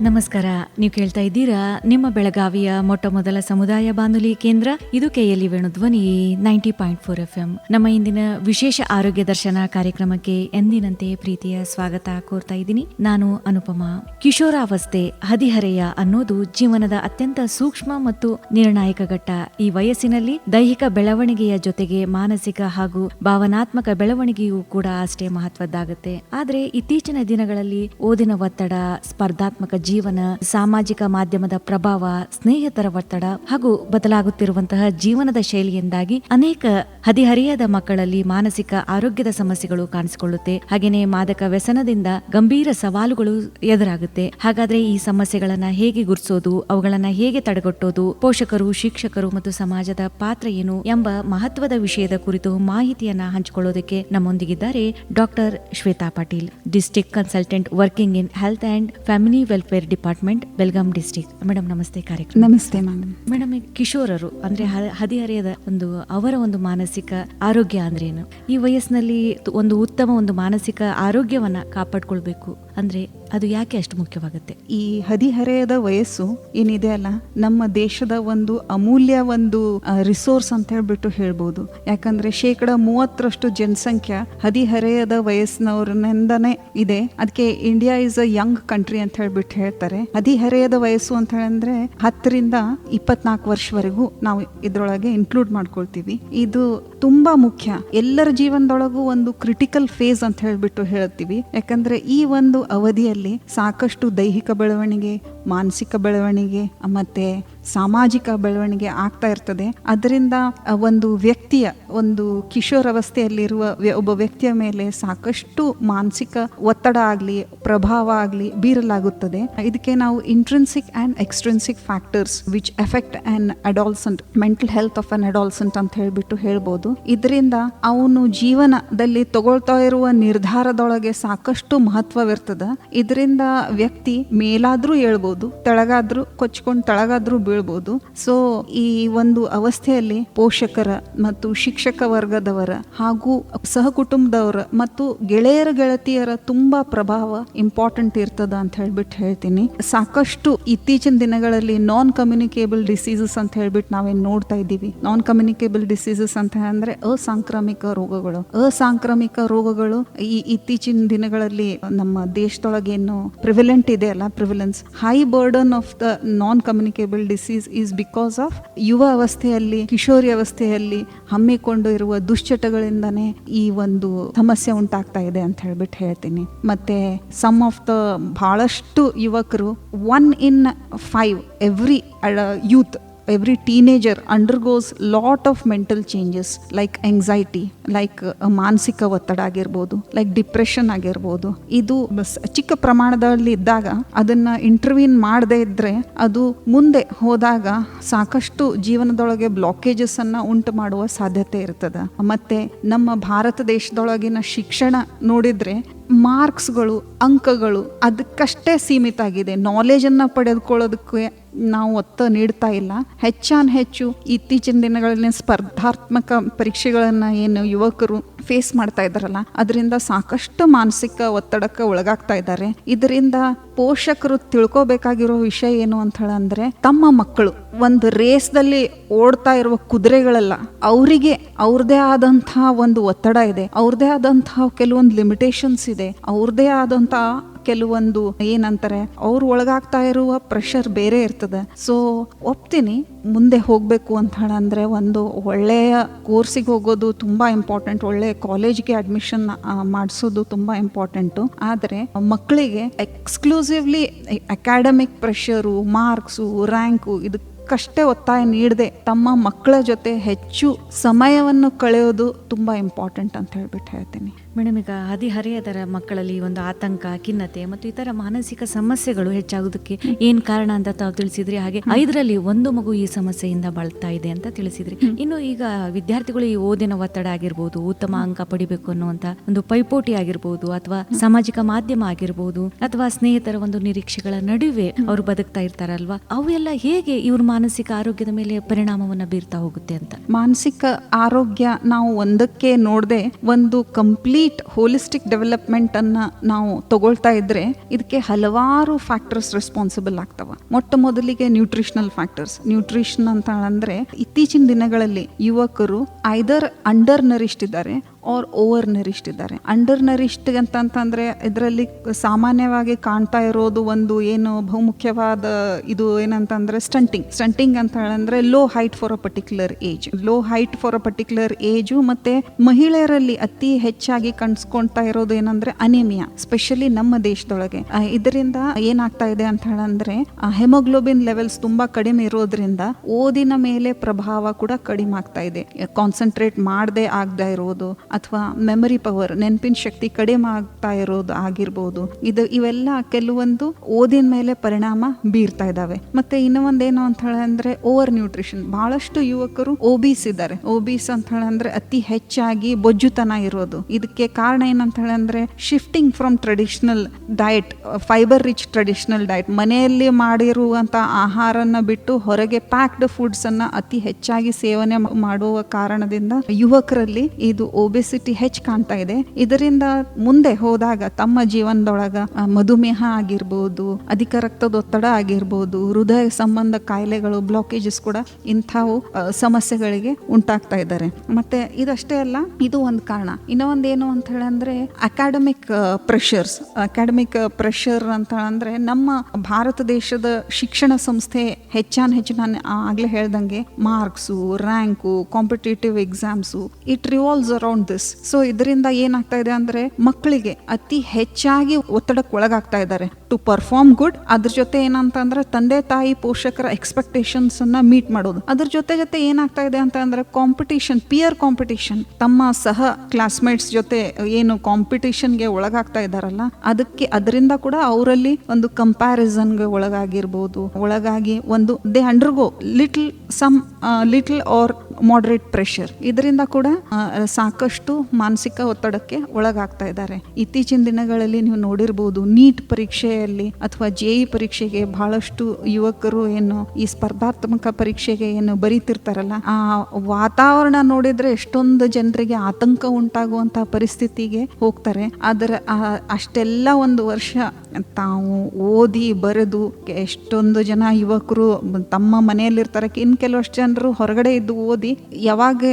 ನಮಸ್ಕಾರ. ನೀವು ಕೇಳ್ತಾ ಇದ್ದೀರಾ ನಿಮ್ಮ ಬೆಳಗಾವಿಯ ಮೊಟ್ಟ ಮೊದಲ ಸಮುದಾಯ ಬಾನುಲಿ ಕೇಂದ್ರ. ಇದು KLE ವೇಣುಧ್ವನಿ 90.4 FM. ನಮ್ಮ ಇಂದಿನ ವಿಶೇಷ ಆರೋಗ್ಯ ದರ್ಶನ ಕಾರ್ಯಕ್ರಮಕ್ಕೆ ಎಂದಿನಂತೆ ಪ್ರೀತಿಯ ಸ್ವಾಗತ ಕೋರ್ತಾ ಇದ್ದೀನಿ. ನಾನು ಅನುಪಮಾ. ಕಿಶೋರಾವಸ್ಥೆ, ಹದಿಹರೆಯ ಅನ್ನೋದು ಜೀವನದ ಅತ್ಯಂತ ಸೂಕ್ಷ್ಮ ಮತ್ತು ನಿರ್ಣಾಯಕ ಘಟ್ಟ. ಈ ವಯಸ್ಸಿನಲ್ಲಿ ದೈಹಿಕ ಬೆಳವಣಿಗೆಯ ಜೊತೆಗೆ ಮಾನಸಿಕ ಹಾಗೂ ಭಾವನಾತ್ಮಕ ಬೆಳವಣಿಗೆಯೂ ಕೂಡ ಅಷ್ಟೇ ಮಹತ್ವದ್ದಾಗುತ್ತೆ. ಆದ್ರೆ ಇತ್ತೀಚಿನ ದಿನಗಳಲ್ಲಿ ಓದಿನ ಒತ್ತಡ, ಸ್ಪರ್ಧಾತ್ಮಕ ಜೀವನ, ಸಾಮಾಜಿಕ ಮಾಧ್ಯಮದ ಪ್ರಭಾವ, ಸ್ನೇಹಿತರ ಒತ್ತಡ ಹಾಗೂ ಬದಲಾಗುತ್ತಿರುವಂತಹ ಜೀವನದ ಶೈಲಿಯಿಂದಾಗಿ ಅನೇಕ ಹದಿಹರೆಯದ ಮಕ್ಕಳಲ್ಲಿ ಮಾನಸಿಕ ಆರೋಗ್ಯದ ಸಮಸ್ಯೆಗಳು ಕಾಣಿಸಿಕೊಳ್ಳುತ್ತೆ. ಹಾಗೇನೆ ಮಾದಕ ವ್ಯಸನದಿಂದ ಗಂಭೀರ ಸವಾಲುಗಳು ಎದುರಾಗುತ್ತೆ. ಹಾಗಾದ್ರೆ ಈ ಸಮಸ್ಯೆಗಳನ್ನ ಹೇಗೆ ಗುರುತಿಸೋದು, ಅವುಗಳನ್ನ ಹೇಗೆ ತಡೆಗಟ್ಟೋದು, ಪೋಷಕರು, ಶಿಕ್ಷಕರು ಮತ್ತು ಸಮಾಜದ ಪಾತ್ರ ಏನು ಎಂಬ ಮಹತ್ವದ ವಿಷಯದ ಕುರಿತು ಮಾಹಿತಿಯನ್ನ ಹಂಚಿಕೊಳ್ಳೋದಕ್ಕೆ ನಮ್ಮೊಂದಿಗಿದ್ದಾರೆ doctor Shweta Patil, district consultant working in health and family welfare department, Belgaum district. Madam ನಮಸ್ತೆ. ಕಾರ್ಯಕ್ರಮ. ನಮಸ್ತೆ ಮೇಡಮ್, ಕಿಶೋರರು ಅಂದ್ರೆ ಹದಿಹರೆಯದ ಅವರ ಒಂದು ಮಾನಸಿಕ ಆರೋಗ್ಯ ಅಂದ್ರೆ ಏನು? ಈ ವಯಸ್ಸಿನಲ್ಲಿ ಒಂದು ಉತ್ತಮ ಒಂದು ಮಾನಸಿಕ ಆರೋಗ್ಯವನ್ನ ಕಾಪಾಡ್ಕೊಳ್ಬೇಕು ಅಂದ್ರೆ ಅದು ಯಾಕೆ ಅಷ್ಟು ಮುಖ್ಯವಾಗುತ್ತೆ? ಈ ಹದಿಹರೆಯದ ವಯಸ್ಸು ಏನಿದೆ ಅಲ್ಲ, ನಮ್ಮ ದೇಶದ ಒಂದು ಅಮೂಲ್ಯ ಒಂದು ರಿಸೋರ್ಸ್ ಅಂತ ಹೇಳ್ಬಿಟ್ಟು ಹೇಳ್ಬೋದು. ಯಾಕಂದ್ರೆ 30% ಜನಸಂಖ್ಯೆ ಹದಿಹರೆಯದ ವಯಸ್ಸಿನವರಿಂದನೇ ಇದೆ. ಅದಕ್ಕೆ India is a young country ಅಂತ ಹೇಳ್ಬಿಟ್ಟು ಹೇಳ್ತಾರೆ. ಹದಿಹರೆಯದ ವಯಸ್ಸು ಅಂತ ಹೇಳಿದ್ರೆ 10 ರಿಂದ 24 ವರ್ಷವರೆಗೂ ನಾವು ಇದ್ರೊಳಗೆ ಇನ್ಕ್ಲೂಡ್ ಮಾಡ್ಕೊಳ್ತೀವಿ. ಇದು ತುಂಬಾ ಮುಖ್ಯ. ಎಲ್ಲರ ಜೀವನದೊಳಗೂ ಒಂದು ಕ್ರಿಟಿಕಲ್ ಫೇಸ್ ಅಂತ ಹೇಳ್ಬಿಟ್ಟು ಹೇಳ್ತೀವಿ. ಯಾಕಂದ್ರೆ ಈ ಒಂದು ಅವಧಿಯಲ್ಲಿ ಸಾಕಷ್ಟು ದೈಹಿಕ ಬೆಳವಣಿಗೆ, ಮಾನಸಿಕ ಬೆಳವಣಿಗೆ ಮತ್ತೆ ಸಾಮಾಜಿಕ ಬೆಳವಣಿಗೆ ಆಗ್ತಾ ಇರ್ತದೆ. ಅದರಿಂದ ಒಂದು ವ್ಯಕ್ತಿಯ ಒಂದು ಕಿಶೋರಾವಸ್ಥೆಯಲ್ಲಿರುವ ಒಬ್ಬ ವ್ಯಕ್ತಿಯ ಮೇಲೆ ಸಾಕಷ್ಟು ಮಾನಸಿಕ ಒತ್ತಡ ಆಗ್ಲಿ, ಪ್ರಭಾವ ಆಗ್ಲಿ ಬೀರಲಾಗುತ್ತದೆ. ಇದಕ್ಕೆ ನಾವು intrinsic and extrinsic factors which effect an adolescent, mental health of an adolescent ಅಂತ ಹೇಳ್ಬಿಟ್ಟು ಹೇಳ್ಬೋದು. ಇದರಿಂದ ಅವನು ಜೀವನದಲ್ಲಿ ತಗೊಳ್ತಾ ಇರುವ ನಿರ್ಧಾರದೊಳಗೆ ಸಾಕಷ್ಟು ಮಹತ್ವವಿರ್ತದ. ಇದರಿಂದ ವ್ಯಕ್ತಿ ಮೇಲಾದ್ರೂ ಹೇಳ್ಬೋದು, ತೆಳಗಾದ್ರೂ ಕೊಚ್ಕೊಂಡು ತಳಗಾದ್ರೂ ಬೀಳ್ಬೋದು. ಸೊ ಈ ಒಂದು ಅವಸ್ಥೆಯಲ್ಲಿ ಪೋಷಕರ ಮತ್ತು ಶಿಕ್ಷಕ ವರ್ಗದವರ ಹಾಗೂ ಸಹಕುಟುಂಬದವರ ಮತ್ತು ಗೆಳೆಯರ ಗೆಳತಿಯರ ತುಂಬಾ ಪ್ರಭಾವ ಇಂಪಾರ್ಟೆಂಟ್ ಇರ್ತದ ಅಂತ ಹೇಳ್ಬಿಟ್ಟು ಹೇಳ್ತೀನಿ. ಸಾಕಷ್ಟು ಇತ್ತೀಚಿನ ದಿನಗಳಲ್ಲಿ ನಾನ್ ಕಮ್ಯುನಿಕೇಬಲ್ ಡಿಸೀಸಸ್ ಅಂತ ಹೇಳ್ಬಿಟ್ಟು ನಾವೇನ್ ನೋಡ್ತಾ ಇದ್ದೀವಿ. ನಾನ್ ಕಮ್ಯುನಿಕೇಬಲ್ ಡಿಸೀಸಸ್ ಅಂತ ಅಂದ್ರೆ ಅಸಾಂಕ್ರಾಮಿಕ ರೋಗಗಳು ಈ ಇತ್ತೀಚಿನ ದಿನಗಳಲ್ಲಿ ನಮ್ಮ ದೇಶದೊಳಗೇನು ಪ್ರಿವಿಲೆಂಟ್ ಇದೆ ಅಲ್ಲ, prevalence high burden of the non communicable disease is because of ಯುವ ಅವಸ್ಥೆಯಲ್ಲಿ, ಕಿಶೋರಿ ಅವಸ್ಥೆಯಲ್ಲಿ ಹಮ್ಮಿಕೊಂಡು ಇರುವ ದುಶ್ಚಟಗಳಿಂದಾನೇ ಈ ಒಂದು ಸಮಸ್ಯೆ ಉಂಟಾಗ್ತಾ ಇದೆ ಅಂತ ಹೇಳ್ಬಿಟ್ಟು ಹೇಳ್ತೀನಿ. ಮತ್ತೆ ಸಮ್ ಆಫ್ ದ ಬಹಳಷ್ಟು ಯುವಕರು 1 in 5 every youth, every teenager undergoes lot of mental changes like anxiety, like ಮಾನಸಿಕ ಒತ್ತಡ ಆಗಿರ್ಬೋದು, ಲೈಕ್ ಡಿಪ್ರೆಷನ್ ಆಗಿರ್ಬೋದು. ಇದು ಚಿಕ್ಕ ಪ್ರಮಾಣದಲ್ಲಿ ಇದ್ದಾಗ ಅದನ್ನ ಇಂಟರ್ವ್ಯೂನ್ ಮಾಡದೇ ಇದ್ರೆ ಅದು ಮುಂದೆ ಹೋದಾಗ ಸಾಕಷ್ಟು ಜೀವನದೊಳಗೆ ಬ್ಲಾಕೇಜಸ್ ಅನ್ನ ಉಂಟು ಮಾಡುವ ಸಾಧ್ಯತೆ ಇರ್ತದ. ಮತ್ತೆ ನಮ್ಮ ಭಾರತ ದೇಶದೊಳಗಿನ ಶಿಕ್ಷಣ ನೋಡಿದ್ರೆ ಮಾರ್ಕ್ಸ್ಗಳು, ಅಂಕಗಳು ಅದಕ್ಕಷ್ಟೇ ಸೀಮಿತ ಆಗಿದೆ. ನಾಲೆಜ್ ಅನ್ನ ಪಡೆದುಕೊಳ್ಳೋದಕ್ಕೆ ನಾವು ಒತ್ತ ನೀಡ್ತಾ ಇಲ್ಲ. ಹೆಚ್ಚು ಇತ್ತೀಚಿನ ದಿನಗಳಲ್ಲಿ ಸ್ಪರ್ಧಾತ್ಮಕ ಪರೀಕ್ಷೆಗಳನ್ನ ಏನು ಯುವಕರು ಫೇಸ್ ಮಾಡ್ತಾ ಇದ್ದಾರಲ್ಲ, ಅದರಿಂದ ಸಾಕಷ್ಟು ಮಾನಸಿಕ ಒತ್ತಡಕ್ಕೆ ಒಳಗಾಗ್ತಾ ಇದ್ದಾರೆ. ಇದರಿಂದ ಪೋಷಕರು ತಿಳ್ಕೊಬೇಕಾಗಿರೋ ವಿಷಯ ಏನು ಅಂತ ಹೇಳಂದ್ರೆ, ತಮ್ಮ ಮಕ್ಕಳು ಒಂದು ರೇಸ್ದಲ್ಲಿ ಓಡ್ತಾ ಇರುವ ಕುದುರೆಗಳಲ್ಲ, ಅವರಿಗೆ ಅವ್ರದೇ ಆದಂತಹ ಒಂದು ಒತ್ತಡ ಇದೆ, ಅವ್ರದೇ ಆದಂತಹ ಕೆಲವೊಂದು ಲಿಮಿಟೇಷನ್ಸ್ ಇದೆ, ಅವ್ರದೇ ಆದಂತಹ ಕೆಲವೊಂದು ಏನಂತಾರೆ ಅವ್ರು ಒಳಗಾಗ್ತಾ ಇರುವ ಪ್ರೆಷರ್ ಬೇರೆ ಇರ್ತದೆ. ಸೊ ಒಪ್ತೀನಿ, ಮುಂದೆ ಹೋಗ್ಬೇಕು ಅಂತ ಹೇಳಂದ್ರೆ ಒಂದು ಒಳ್ಳೆಯ ಕೋರ್ಸಿಗೆ ಹೋಗೋದು ತುಂಬಾ ಇಂಪಾರ್ಟೆಂಟ್, ಒಳ್ಳೆಯ ಕಾಲೇಜ್ಗೆ ಅಡ್ಮಿಷನ್ ಮಾಡಿಸೋದು ತುಂಬಾ ಇಂಪಾರ್ಟೆಂಟು. ಆದರೆ ಮಕ್ಕಳಿಗೆ exclusively academic pressure, marks, rank ಇದಕ್ಕಷ್ಟೇ ಒತ್ತಾಯ ನೀಡದೆ ತಮ್ಮ ಮಕ್ಕಳ ಜೊತೆ ಹೆಚ್ಚು ಸಮಯವನ್ನು ಕಳೆಯೋದು ತುಂಬಾ ಇಂಪಾರ್ಟೆಂಟ್ ಅಂತ ಹೇಳ್ಬಿಟ್ಟು ಹೇಳ್ತೀನಿ. ಮೇಡಮ್, ಈಗ ಹದಿಹರೆಯದರ ಮಕ್ಕಳಲ್ಲಿ ಒಂದು ಆತಂಕ, ಖಿನ್ನತೆ ಮತ್ತು ಇತರ ಮಾನಸಿಕ ಸಮಸ್ಯೆಗಳು ಹೆಚ್ಚಾಗೋದಕ್ಕೆ ಏನ್ ಕಾರಣ ಅಂತ ತಾವು ತಿಳಿಸಿದ್ರಿ. ಹಾಗೆ 5ರಲ್ಲಿ 1 ಮಗು ಈ ಸಮಸ್ಯೆಯಿಂದ ಬಳಲ್ತಾ ಇದೆ ಅಂತ ತಿಳಿಸಿದ್ರಿ. ಇನ್ನು ಈಗ ವಿದ್ಯಾರ್ಥಿಗಳು ಈ ಓದಿನ ಒತ್ತಡ ಆಗಿರ್ಬೋದು, ಉತ್ತಮ ಅಂಕ ಪಡಿಬೇಕು ಅನ್ನುವಂತ ಒಂದು ಪೈಪೋಟಿ ಆಗಿರ್ಬೋದು, ಅಥವಾ ಸಾಮಾಜಿಕ ಮಾಧ್ಯಮ ಆಗಿರ್ಬೋದು, ಅಥವಾ ಸ್ನೇಹಿತರ ಒಂದು ನಿರೀಕ್ಷೆಗಳ ನಡುವೆ ಅವರು ಬದುಕ್ತಾ ಇರ್ತಾರಲ್ವಾ, ಅವೆಲ್ಲ ಹೇಗೆ ಇವ್ರ ಮಾನಸಿಕ ಆರೋಗ್ಯದ ಮೇಲೆ ಪರಿಣಾಮವನ್ನ ಬೀರ್ತಾ ಹೋಗುತ್ತೆ ಅಂತ? ಮಾನಸಿಕ ಆರೋಗ್ಯ ನಾವು ಒಂದಕ್ಕೆ ನೋಡದೆ ಒಂದು ಕಂಪ್ಲೀಟ್ ಹೋಲಿಸ್ಟಿಕ್ ಡೆವಲಪ್ಮೆಂಟ್ ಅನ್ನ ನಾವು ತಗೊಳ್ತಾ ಇದ್ರೆ ಇದಕ್ಕೆ ಹಲವಾರು ಫ್ಯಾಕ್ಟರ್ಸ್ ರೆಸ್ಪಾನ್ಸಿಬಲ್ ಆಗ್ತವ. ಮೊಟ್ಟ ಮೊದಲಿಗೆ ನ್ಯೂಟ್ರಿಷನಲ್ ಫ್ಯಾಕ್ಟರ್ಸ್. ನ್ಯೂಟ್ರಿಷನ್ ಅಂತ ಅಂದ್ರೆ ಇತ್ತೀಚಿನ ದಿನಗಳಲ್ಲಿ ಯುವಕರು ಐದರ್ ಅಂಡರ್ ನರಿಷ್ಡ್ ಇದ್ದಾರೆ ಆರ್ ಓವರ್ ನರಿಷ್ಡ್ ಇದ್ದಾರೆ. ಅಂಡರ್ ನರಿಷ್ಡ್ ಅಂತಂದ್ರೆ ಇದರಲ್ಲಿ ಸಾಮಾನ್ಯವಾಗಿ ಕಾಣ್ತಾ ಇರೋದು ಒಂದು ಏನು ಬಹುಮುಖ್ಯವಾದ ಇದು ಏನಂತಂದ್ರೆ ಸ್ಟಂಟಿಂಗ್ ಅಂತ ಹೇಳಂದ್ರೆ low height for a particular age. Low height for a particular age ಮತ್ತೆ ಮಹಿಳೆಯರಲ್ಲಿ ಅತಿ ಹೆಚ್ಚಾಗಿ ಕಾಣಿಸ್ಕೊಳ್ತಾ ಇರೋದು ಏನಂದ್ರೆ ಅನಿಮಿಯಾ, ಸ್ಪೆಷಲಿ ನಮ್ಮ ದೇಶದೊಳಗೆ. ಇದರಿಂದ ಏನಾಗ್ತಾ ಇದೆ ಅಂತ ಹೇಳಂದ್ರೆ ಹೆಮೋಗ್ಲೋಬಿನ್ ಲೆವೆಲ್ಸ್ ತುಂಬಾ ಕಡಿಮೆ ಇರೋದ್ರಿಂದ ಓದಿನ ಮೇಲೆ ಪ್ರಭಾವ ಕೂಡ ಕಡಿಮೆ ಆಗ್ತಾ ಇದೆ. ಕಾನ್ಸಂಟ್ರೇಟ್ ಮಾಡದೆ ಆಗದೆ ಇರೋದು ಅಥವಾ ಮೆಮರಿ ಪವರ್, ನೆನಪಿನ ಶಕ್ತಿ ಕಡಿಮೆ ಆಗ್ತಾ ಇರೋದು ಆಗಿರ್ಬೋದು. ಇವೆಲ್ಲ ಕೆಲವೊಂದು ಓದಿನ ಮೇಲೆ ಪರಿಣಾಮ ಬೀರ್ತಾ ಇದಾವೆ. ಮತ್ತೆ ಇನ್ನೊಂದೇನು ಅಂತ ಹೇಳಂದ್ರೆ ಓವರ್ ನ್ಯೂಟ್ರಿಷನ್. ಬಹಳಷ್ಟು ಯುವಕರು ಓಬೀಸ್ ಇದ್ದಾರೆ. ಓಬೀಸ್ ಅಂತ ಹೇಳಂದ್ರೆ ಅತಿ ಹೆಚ್ಚಾಗಿ ಬೊಜ್ಜುತನ ಇರೋದು. ಇದಕ್ಕೆ ಕಾರಣ ಏನಂತ ಹೇಳಂದ್ರೆ shifting from traditional diet, fibre rich traditional diet, ಮನೆಯಲ್ಲಿ ಮಾಡಿರುವಂತ ಆಹಾರನ ಬಿಟ್ಟು ಹೊರಗೆ ಪ್ಯಾಕ್ಡ್ ಫುಡ್ಸ್ ಅನ್ನ ಅತಿ ಹೆಚ್ಚಾಗಿ ಸೇವನೆ ಮಾಡುವ ಕಾರಣದಿಂದ ಯುವಕರಲ್ಲಿ ಇದು ಒಬೆಸಿಟಿ ಹೆಚ್ಚು ಕಾಣ್ತಾ ಇದೆ. ಇದರಿಂದ ಮುಂದೆ ಹೋದಾಗ ತಮ್ಮ ಜೀವನದೊಳಗ ಮಧುಮೇಹ ಆಗಿರ್ಬೋದು, ಅಧಿಕ ರಕ್ತದೊತ್ತಡ ಆಗಿರ್ಬೋದು, ಹೃದಯ ಸಂಬಂಧ ಕಾಯಿಲೆಗಳು, ಬ್ಲಾಕೇಜಸ್ ಕೂಡ ಇಂಥವು ಸಮಸ್ಯೆಗಳಿಗೆ ಉಂಟಾಗ್ತಾ ಇದ್ದಾರೆ. ಮತ್ತೆ ಇದಷ್ಟೇ ಅಲ್ಲ, ಇದು ಒಂದು ಕಾರಣ. ಇನ್ನೊಂದು ಏನು ಅಂತ ಹೇಳಂದ್ರೆ ಅಕಾಡೆಮಿಕ್ ಪ್ರೆಷರ್ ಅಂತ ಅಂದ್ರೆ ನಮ್ಮ ಭಾರತ ದೇಶದ ಶಿಕ್ಷಣ ಸಂಸ್ಥೆ ಹೆಚ್ಚು ನಾನು ಆಗ್ಲೇ ಹೇಳ್ದಂಗೆ marks, rank, competitive exams, it revolves around this. So ಇದರಿಂದ ಏನಾಗ್ತಾ ಇದೆ ಅಂದ್ರೆ ಮಕ್ಕಳಿಗೆ ಅತಿ ಹೆಚ್ಚಾಗಿ ಒತ್ತಡಕ್ಕೆ ಒಳಗಾಗ್ತಾ ಇದ್ದಾರೆ ಟು ಪರ್ಫಾರ್ಮ್ ಗುಡ್. ಅದ್ರ ಜೊತೆ ಏನಂತಂದ್ರೆ ತಂದೆ ತಾಯಿ ಪೋಷಕರ ಎಕ್ಸ್ಪೆಕ್ಟೇಷನ್ಸ್ ಅನ್ನ ಮೀಟ್ ಮಾಡೋದು. ಅದ್ರ ಜೊತೆ ಏನಾಗ್ತಾ ಇದೆ ಅಂತ ಅಂದ್ರೆ ಕಾಂಪಿಟೇಷನ್, ಪಿಯರ್ ಕಾಂಪಿಟೇಷನ್, ತಮ್ಮ ಸಹ ಕ್ಲಾಸ್ಮೇಟ್ಸ್ ಜೊತೆ ಏನು ಕಾಂಪಿಟೇಷನ್ಗೆ ಒಳಗಾಗ್ತಾ ಇದಾರಲ್ಲ, ಅದರಿಂದ ಕೂಡ ಅವರಲ್ಲಿ ಒಂದು ಕಂಪ್ಯಾರಿಸನ್ಗೆ ಒಳಗಾಗಿ ಒಂದು they undergo little or moderate pressure. ಇದರಿಂದ ಕೂಡ ಸಾಕಷ್ಟು ಮಾನಸಿಕ ಒತ್ತಡಕ್ಕೆ ಒಳಗಾಗ್ತಾ ಇದ್ದಾರೆ. ಇತ್ತೀಚಿನ ದಿನಗಳಲ್ಲಿ ನೀವು ನೋಡಿರ್ಬೋದು, ನೀಟ್ ಪರೀಕ್ಷೆಯಲ್ಲಿ ಅಥವಾ JEE ಪರೀಕ್ಷೆಗೆ ಬಹಳಷ್ಟು ಯುವಕರು ಏನು ಈ ಸ್ಪರ್ಧಾತ್ಮಕ ಪರೀಕ್ಷೆಗೆ ಏನು ಬರೀತಿರ್ತಾರಲ್ಲ, ಆ ವಾತಾವರಣ ನೋಡಿದ್ರೆ ಎಷ್ಟೊಂದು ಜನರಿಗೆ ಆತಂಕ ಉಂಟಾಗುವಂತಹ ಪರಿಸ್ಥಿತಿಗೆ ಹೋಗ್ತಾರೆ. ಆದರೆ ಅಷ್ಟೆಲ್ಲ ಒಂದು ವರ್ಷ ತಾವು ಓದಿ ಬರೆದು ಎಷ್ಟೊಂದು ಜನ ಯುವಕರು ತಮ್ಮ ಮನೆಯಲ್ಲಿರ್ತಾರೆ. ಇನ್ನು ಕೆಲವಷ್ಟು ಜನರು ಹೊರಗಡೆ ಇದ್ದು ಓದಿ ಯಾವಾಗ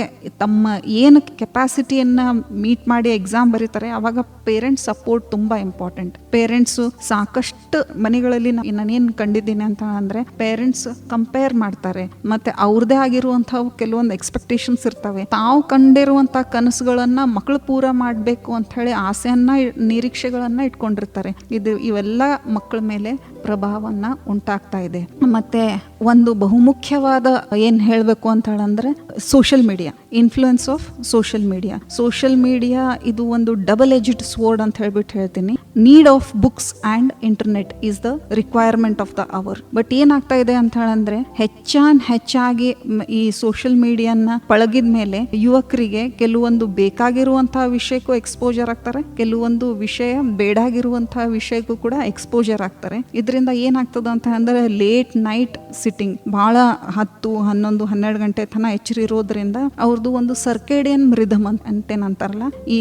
ತಮ್ಮ ಏನು ಕೆಪಾಸಿಟಿಯನ್ನ ಮೀಟ್ ಮಾಡಿ ಎಕ್ಸಾಮ್ ಬರೀತಾರೆ, ಅವಾಗ ಪೇರೆಂಟ್ಸ್ ಸಪೋರ್ಟ್ ತುಂಬಾ ಇಂಪಾರ್ಟೆಂಟ್. ಪೇರೆಂಟ್ಸ್ ಸಾಕಷ್ಟು ಮನೆಗಳಲ್ಲಿ ನಾನೇನು ಕಂಡಿದ್ದೀನಿ ಅಂತ ಅಂದ್ರೆ ಪೇರೆಂಟ್ಸ್ ಕಂಪೇರ್ ಮಾಡ್ತಾರೆ. ಮತ್ತೆ ಅವ್ರದೇ ಆಗಿರುವಂತಹ ಕೆಲವೊಂದು ಎಕ್ಸ್ಪೆಕ್ಟೇಷನ್ಸ್ ಇರ್ತವೆ. ತಾವು ಕಂಡಿರುವಂತಹ ಕನಸುಗಳನ್ನ ಮಕ್ಕಳು ಪೂರ ಮಾಡಬೇಕು ಅಂತ ಹೇಳಿ ಆಸೆಯನ್ನ, ನಿರೀಕ್ಷೆಗಳನ್ನ ಇಟ್ಕೊಂಡಿರ್ತಾರೆ. ಇವೆಲ್ಲ ಮಕ್ಕಳ ಮೇಲೆ ಪ್ರಭಾವನ್ನ ಉಂಟಾಗ್ತಾ ಇದೆ. ಮತ್ತೆ ಒಂದು ಬಹುಮುಖ್ಯವಾದ ಏನ್ ಹೇಳ್ಬೇಕು ಅಂತ ಹೇಳಂದ್ರೆ social media, influence of social media ಇದು ಒಂದು ಡಬಲ್ ಎಜ್ಡ್ ಸ್ವೋರ್ಡ್ ಅಂತ ಹೇಳ್ತೀನಿ. Need of books and internet is the requirement of the hour. But ಏನಾಗ್ತಾ ಇದೆ ಅಂತ ಹೇಳಂದ್ರೆ ಹೆಚ್ಚಾಗಿ ಈ ಸೋಷಿಯಲ್ ಮೀಡಿಯಾನ ಪಳಗಿದ ಮೇಲೆ ಯುವಕರಿಗೆ ಕೆಲವೊಂದು ಬೇಕಾಗಿರುವಂತಹ ವಿಷಯಕ್ಕೂ ಎಕ್ಸ್ಪೋಜರ್ ಆಗ್ತಾರೆ, ಕೆಲವೊಂದು ವಿಷಯ ಬೇಡಾಗಿರುವಂತಹ ವಿಷಯಕ್ಕೂ ಕೂಡ ಎಕ್ಸ್ಪೋಜರ್ ಆಗ್ತಾರೆ. ಇದರಿಂದ ಏನಾಗ್ತದ ಅಂತ ಅಂದ್ರೆ ಲೇಟ್ ನೈಟ್ ಸಿಟ್ಟಿಂಗ್, ಬಹಳ 10, 11, 12 ಗಂಟೆ ತನ ಎಚ್ಚರಿರೋದ್ರಿಂದ ಅವ್ರದ್ದು ಒಂದು ಸರ್ಕೇಡಿಯನ್ ರಿದಮ್ ಅಂತೇನಂತಾರಲ್ಲ, ಈ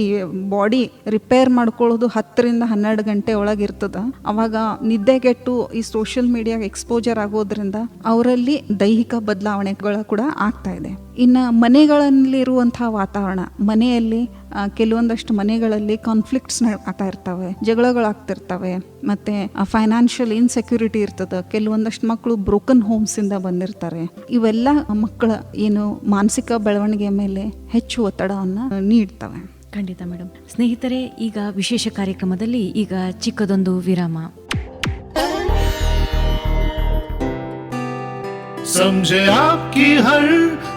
ಬಾಡಿ ರಿಪೇರ್ ಮಾಡ್ಕೊಳ್ಳೋದು 10 ರಿಂದ 12 ಗಂಟೆ ಒಳಗಿರ್ತದ. ಅವಾಗ ನಿದ್ದೆಗೆಟ್ಟು ಈ ಸೋಷಿಯಲ್ ಮೀಡಿಯಾಗೆ ಎಕ್ಸ್ಪೋಜರ್ ಆಗೋದ್ರಿಂದ ಅವರಲ್ಲಿ ದೈಹಿಕ ಬದಲಾವಣೆಗಳು ಕೂಡ ಆಗ್ತಾ ಇದೆ. ಇನ್ನು ಮನೆಗಳಲ್ಲಿರುವಂತಹ ವಾತಾವರಣ, ಮನೆಯಲ್ಲಿ ಕೆಲವೊಂದಷ್ಟು ಮನೆಗಳಲ್ಲಿ ಕಾನ್ಫ್ಲಿಕ್ಟ್ಸ್ ಆಗ್ತಾ ಇರ್ತವೆ, ಜಗಳಗಳಾಗ್ತಿರ್ತವೆ, ಮತ್ತೆ ಫೈನಾನ್ಷಿಯಲ್ ಇನ್ಸೆಕ್ಯೂರಿಟಿ ಇರ್ತದೆ. ಕೆಲವೊಂದಷ್ಟು ಮಕ್ಕಳು ಬ್ರೋಕನ್ ಹೋಮ್ಸ್ ಇಂದ ಬಂದಿರ್ತಾರೆ. ಇವೆಲ್ಲ ಮಕ್ಕಳ ಏನು ಮಾನಸಿಕ ಬೆಳವಣಿಗೆ ಮೇಲೆ ಹೆಚ್ಚು ಒತ್ತಡವನ್ನು ನೀಡ್ತವೆ. ಖಂಡಿತ ಮೇಡಮ್. ಸ್ನೇಹಿತರೆ, ಈಗ ವಿಶೇಷ ಕಾರ್ಯಕ್ರಮದಲ್ಲಿ ಈಗ ಚಿಕ್ಕದೊಂದು ವಿರಾಮ. समझे आपकी हर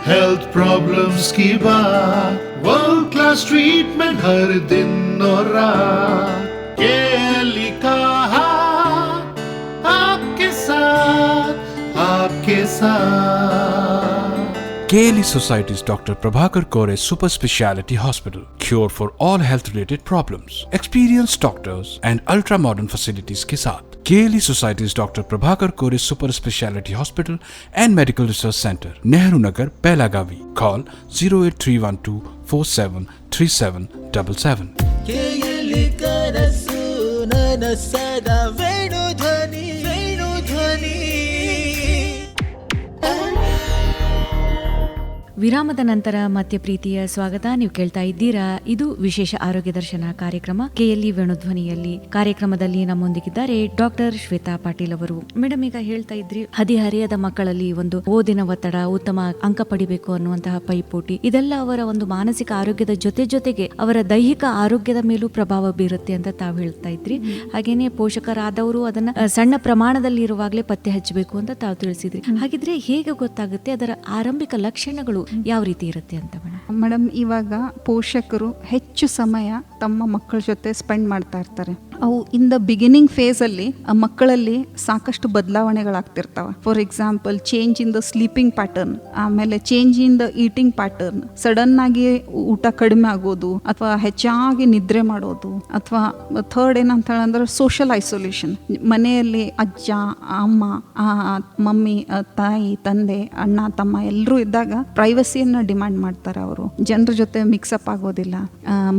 हेल्थ प्रॉब्लम्स की बात, वर्ल्ड क्लास ट्रीटमेंट हर दिन और रात, केएलई का हाथ आपके साथ KLE Society's Dr. Prabhakar Kore Super Speciality Hospital. Cure for all health-related problems. Experienced doctors and ultra-modern facilities के साथ. KLE Society's Dr. Prabhakar Kore Super Speciality Hospital and Medical Research Center, Nehru Nagar, Belagavi. Call 08312473777. KLE ಕನಸು ನನಸದ ವೇಣುಧ್ವನಿ ವೇಣುಧ್ವನಿ. ವಿರಾಮದ ನಂತರ ಮತ್ತೆ ಪ್ರೀತಿಯ ಸ್ವಾಗತ. ನೀವು ಕೇಳ್ತಾ ಇದ್ದೀರಾ, ಇದು ವಿಶೇಷ ಆರೋಗ್ಯ ದರ್ಶನ ಕಾರ್ಯಕ್ರಮ KLE ವೇಣುಧ್ವನಿಯಲ್ಲಿ. ಕಾರ್ಯಕ್ರಮದಲ್ಲಿ ನಮ್ಮೊಂದಿಗಿದ್ದಾರೆ ಡಾಕ್ಟರ್ ಶ್ವೇತಾ ಪಾಟೀಲ್ ಅವರು. ಮೇಡಮ್, ಈಗ ಹೇಳ್ತಾ ಇದ್ರಿ ಹದಿಹರೆಯದ ಮಕ್ಕಳಲ್ಲಿ ಒಂದು ಓದಿನ ಒತ್ತಡ, ಉತ್ತಮ ಅಂಕ ಪಡಿಬೇಕು ಅನ್ನುವಂತಹ ಪೈಪೋಟಿ, ಇದೆಲ್ಲ ಅವರ ಒಂದು ಮಾನಸಿಕ ಆರೋಗ್ಯದ ಜೊತೆಗೆ ಅವರ ದೈಹಿಕ ಆರೋಗ್ಯದ ಮೇಲೂ ಪ್ರಭಾವ ಬೀರುತ್ತೆ ಅಂತ ತಾವು ಹೇಳ್ತಾ ಇದ್ರಿ. ಹಾಗೇನೆ ಪೋಷಕರಾದವರು ಅದನ್ನ ಸಣ್ಣ ಪ್ರಮಾಣದಲ್ಲಿ ಇರುವಾಗಲೇ ಪತ್ತೆ ಹಚ್ಚಬೇಕು ಅಂತ ತಾವು ತಿಳಿಸಿದ್ರಿ. ಹಾಗಿದ್ರೆ ಹೇಗೆ ಗೊತ್ತಾಗುತ್ತೆ, ಅದರ ಆರಂಭಿಕ ಲಕ್ಷಣಗಳು ಯಾವ ರೀತಿ ಇರುತ್ತೆ ಅಂತ ಮೇಡಮ್? ಇವಾಗ ಪೋಷಕರು ಹೆಚ್ಚು ಸಮಯ ತಮ್ಮ ಮಕ್ಕಳ ಜೊತೆ ಸ್ಪೆಂಡ್ ಮಾಡ್ತಾ ಇರ್ತಾರೆ. ಅವು ಇನ್ ದ ಬಿಗಿನಿಂಗ್ ಫೇಸ್ ಅಲ್ಲಿ ಮಕ್ಕಳಲ್ಲಿ ಸಾಕಷ್ಟು ಬದಲಾವಣೆಗಳಾಗ್ತಿರ್ತಾವ. For example, change in the sleeping pattern, ಆಮೇಲೆ change in the eating pattern, sudden ಆಗಿ ಊಟ ಕಡಿಮೆ ಆಗೋದು ಅಥವಾ ಹೆಚ್ಚಾಗಿ ನಿದ್ರೆ ಮಾಡೋದು, ಅಥವಾ ಥರ್ಡ್ ಏನಂತ ಹೇಳಿದ್ರೆ ಸೋಷಿಯಲ್ ಐಸೋಲೇಷನ್. ಮನೆಯಲ್ಲಿ ಅಜ್ಜ, ಅಮ್ಮ, ಮಮ್ಮಿ, ತಾಯಿ, ತಂದೆ, ಅಣ್ಣ, ತಮ್ಮ ಎಲ್ಲರೂ ಇದ್ದಾಗ ಪ್ರೈವಸಿಯನ್ನ ಡಿಮ್ಯಾಂಡ್ ಮಾಡ್ತಾರೆ. ಅವರು ಜನರ ಜೊತೆ ಮಿಕ್ಸಪ್ ಆಗೋದಿಲ್ಲ.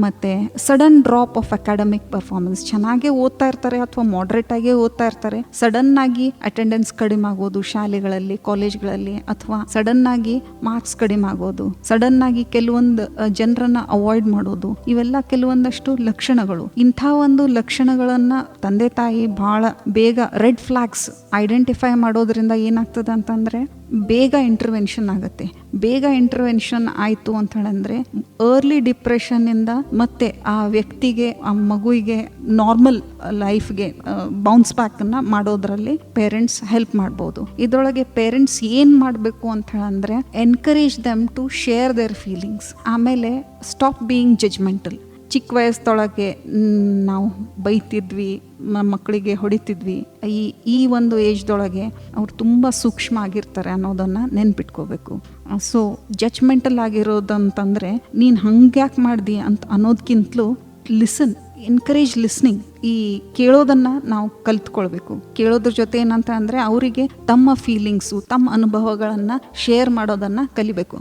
ಮತ್ತೆ sudden drop of academic performance. ಚೆನ್ನಾಗೇ ಓದ್ತಾ ಇರ್ತಾರೆ ಅಥವಾ ಮಾಡರೇಟ್ ಆಗಿ ಓದ್ತಾ ಇರ್ತಾರೆ, ಸಡನ್ ಆಗಿ ಅಟೆಂಡೆನ್ಸ್ ಕಡಿಮೆ ಆಗೋದು ಶಾಲೆಗಳಲ್ಲಿ, ಕಾಲೇಜ್ಗಳಲ್ಲಿ, ಅಥವಾ ಸಡನ್ ಆಗಿ ಮಾರ್ಕ್ಸ್ ಕಡಿಮೆ ಆಗೋದು, ಸಡನ್ ಆಗಿ ಕೆಲವೊಂದು ಜನರನ್ನ ಅವಾಯ್ಡ್ ಮಾಡೋದು, ಇವೆಲ್ಲ ಕೆಲವೊಂದಷ್ಟು ಲಕ್ಷಣಗಳು. ಇಂಥ ಒಂದು ಲಕ್ಷಣಗಳನ್ನ ತಂದೆ ತಾಯಿ ಬಹಳ ಬೇಗ ರೆಡ್ ಫ್ಲಾಗ್ಸ್ ಐಡೆಂಟಿಫೈ ಮಾಡೋದ್ರಿಂದ ಏನಾಗ್ತದೆ ಅಂತಂದ್ರೆ ಬೇಗ ಇಂಟರ್ವೆನ್ಷನ್ ಆಗುತ್ತೆ. ಬೇಗ ಇಂಟರ್ವೆನ್ಷನ್ ಆಯಿತು ಅಂತ ಹೇಳಿದ್ರೆ ಅರ್ಲಿ ಡಿಪ್ರೆಷನ್ ಇಂದ ಮತ್ತೆ ಆ ವ್ಯಕ್ತಿಗೆ, ಆ ಮಗುವಿಗೆ ನಾರ್ಮಲ್ ಲೈಫ್ಗೆ ಬೌನ್ಸ್ ಬ್ಯಾಕ್ ಅನ್ನ ಮಾಡೋದ್ರಲ್ಲಿ ಪೇರೆಂಟ್ಸ್ ಹೆಲ್ಪ್ ಮಾಡ್ಬೋದು. ಇದರೊಳಗೆ ಪೇರೆಂಟ್ಸ್ ಏನ್ ಮಾಡಬೇಕು ಅಂತ ಹೇಳಿದ್ರೆ encourage them to share their feelings. ಆಮೇಲೆ ಸ್ಟಾಪ್ ಬೀಯಿಂಗ್ ಜಜ್ಮೆಂಟಲ್. ಚಿಕ್ಕ ವಯಸ್ಸೊಳಗೆ ನಾವು ಬೈತಿದ್ವಿ, ಮಕ್ಕಳಿಗೆ ಹೊಡಿತಿದ್ವಿ. ಈ ಒಂದು ಏಜ್ದೊಳಗೆ ಅವ್ರು ತುಂಬ ಸೂಕ್ಷ್ಮ ಆಗಿರ್ತಾರೆ ಅನ್ನೋದನ್ನು ನೆನ್ಪಿಟ್ಕೋಬೇಕು. ಸೊ ಜಜ್ಮೆಂಟಲ್ ಆಗಿರೋದಂತಂದರೆ ನೀನು ಹಂಗ್ಯಾಕೆ ಮಾಡ್ದಿ ಅಂತ ಅನ್ನೋದಕ್ಕಿಂತಲೂ ಲಿಸನ್, ಎನ್ಕರೇಜ್ ಲಿಸ್ನಿಂಗ್. ಈ ಕೇಳೋದನ್ನ ನಾವು ಕಲ್ತ್ಕೊಳ್ಬೇಕು. ಕೇಳೋದ್ರ ಜೊತೆ ಏನಂತ ಅಂದ್ರೆ ಅವರಿಗೆ ತಮ್ಮ ಫೀಲಿಂಗ್ಸು, ತಮ್ಮ ಅನುಭವಗಳನ್ನ ಶೇರ್ ಮಾಡೋದನ್ನ ಕಲಿಬೇಕು.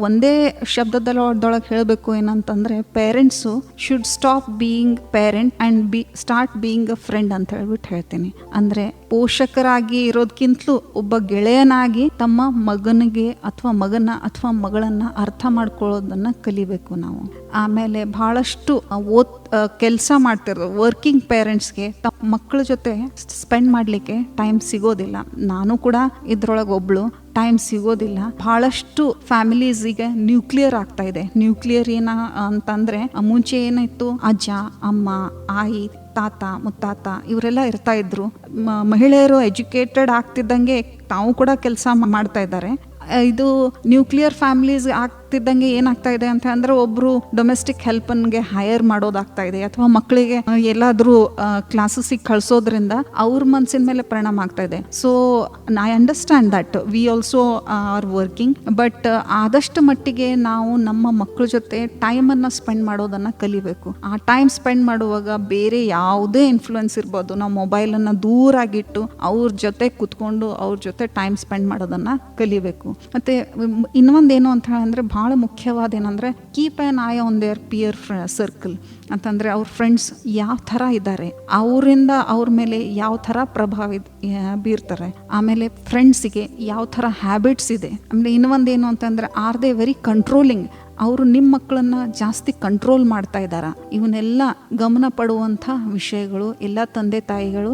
ಒಂದೇ ಶಬ್ದದೊಳಗೆ ಹೇಳಬೇಕು ಏನಂತಂದ್ರೆ parents should stop being parent and start being a friend ಅಂತ ಹೇಳ್ಬಿಟ್ಟು ಹೇಳ್ತೀನಿ. ಅಂದ್ರೆ ಪೋಷಕರಾಗಿ ಇರೋದಕ್ಕಿಂತಲೂ ಒಬ್ಬ ಗೆಳೆಯನಾಗಿ ತಮ್ಮ ಮಗನಿಗೆ ಅಥವಾ ಮಗನ ಅಥವಾ ಮಗಳನ್ನ ಅರ್ಥ ಮಾಡ್ಕೊಳ್ಳೋದನ್ನ ಕಲಿಬೇಕು ನಾವು. ಆಮೇಲೆ ಬಹಳಷ್ಟು ಕೆಲಸ ಮಾಡ್ತಿರೋ ವರ್ಕಿಂಗ್ ಪೇರೆಂಟ್ಸ್ಗೆ ತಮ್ಮ ಮಕ್ಕಳ ಜೊತೆ ಸ್ಪೆಂಡ್ ಮಾಡಲಿಕ್ಕೆ ಟೈಮ್ ಸಿಗೋದಿಲ್ಲ. ನಾನು ಕೂಡ ಇದ್ರೊಳಗೆ ಒಬ್ಳು. ಟೈಮ್ ಸಿಗೋದಿಲ್ಲ. ಬಹಳಷ್ಟು ಫ್ಯಾಮಿಲೀಸ್ ಈಗ ನ್ಯೂಕ್ಲಿಯರ್ ಆಗ್ತಾ ಇದೆ. ನ್ಯೂಕ್ಲಿಯರ್ ಅಂತಂದ್ರೆ ಮುಂಚೆ ಏನಾಯ್ತು, ಅಜ್ಜ, ಅಮ್ಮ, ಆಯಿ, ತಾತ, ಮುತ್ತಾತ ಇವರೆಲ್ಲ ಇರ್ತಾ ಇದ್ರು. ಮಹಿಳೆಯರು ಎಜುಕೇಟೆಡ್ ಆಗ್ತಿದ್ದಂಗೆ ತಾವು ಕೂಡ ಕೆಲಸ ಮಾಡ್ತಾ ಇದ್ದಾರೆ. ಇದು ನ್ಯೂಕ್ಲಿಯರ್ ಫ್ಯಾಮಿಲೀಸ್ ಆಗ್ತಿದ್ದಂಗೆ ಏನಾಗ್ತಾ ಇದೆ ಅಂತ ಅಂದ್ರೆ ಒಬ್ರು ಡೊಮೆಸ್ಟಿಕ್ ಹೆಲ್ಪನ್ಗೆ ಹೈಯರ್ ಮಾಡೋದಾಗ್ತಾ ಇದೆ, ಅಥವಾ ಮಕ್ಕಳಿಗೆ ಎಲ್ಲಾದ್ರೂ ಕ್ಲಾಸಸ್ಸಿಗೆ ಕಳ್ಸೋದ್ರಿಂದ ಅವ್ರ ಮನಸ್ಸಿನ ಮೇಲೆ ಪರಿಣಾಮ ಆಗ್ತಾ ಇದೆ. So I understand that we also are working, but ಆದಷ್ಟು ಮಟ್ಟಿಗೆ ನಾವು ನಮ್ಮ ಮಕ್ಕಳ ಜೊತೆ ಟೈಮನ್ನು ಸ್ಪೆಂಡ್ ಮಾಡೋದನ್ನು ಕಲಿಬೇಕು. ಆ ಟೈಮ್ ಸ್ಪೆಂಡ್ ಮಾಡುವಾಗ ಬೇರೆ ಯಾವುದೇ ಇನ್ಫ್ಲುಯೆನ್ಸ್ ಇರ್ಬೋದು, ನಾವು ಮೊಬೈಲನ್ನು ದೂರಾಗಿಟ್ಟು ಅವ್ರ ಜೊತೆ ಕೂತ್ಕೊಂಡು ಅವ್ರ ಜೊತೆ ಟೈಮ್ ಸ್ಪೆಂಡ್ ಮಾಡೋದನ್ನು ಕಲಿಬೇಕು. ಮತ್ತೆ ಇನ್ನೊಂದೇನು ಅಂತ ಹೇಳಿದ್ರೆ ಬಹಳ ಮುಖ್ಯವಾದ ಏನಂದ್ರೆ keep an eye on their peer circle ಅಂತಂದ್ರೆ ಅವ್ರ ಫ್ರೆಂಡ್ಸ್ ಯಾವ ಥರ ಇದ್ದಾರೆ, ಅವರಿಂದ ಅವ್ರ ಮೇಲೆ ಯಾವ ಥರ ಪ್ರಭಾವ ಬೀರ್ತಾರೆ, ಆಮೇಲೆ ಫ್ರೆಂಡ್ಸಿಗೆ ಯಾವ ಥರ ಹ್ಯಾಬಿಟ್ಸ್ ಇದೆ. ಆಮೇಲೆ ಇನ್ನೊಂದೇನು ಅಂತಂದ್ರೆ ಆರ್ ದೇ ವೆರಿ ಕಂಟ್ರೋಲಿಂಗ್, ಅವರು ನಿಮ್ಮ ಮಕ್ಕಳನ್ನ ಜಾಸ್ತಿ ಕಂಟ್ರೋಲ್ ಮಾಡ್ತಾ ಇದ್ದಾರ. ಇವನ್ನೆಲ್ಲ ಗಮನ ಪಡುವಂಥ ವಿಷಯಗಳು ಎಲ್ಲ ತಂದೆ ತಾಯಿಗಳು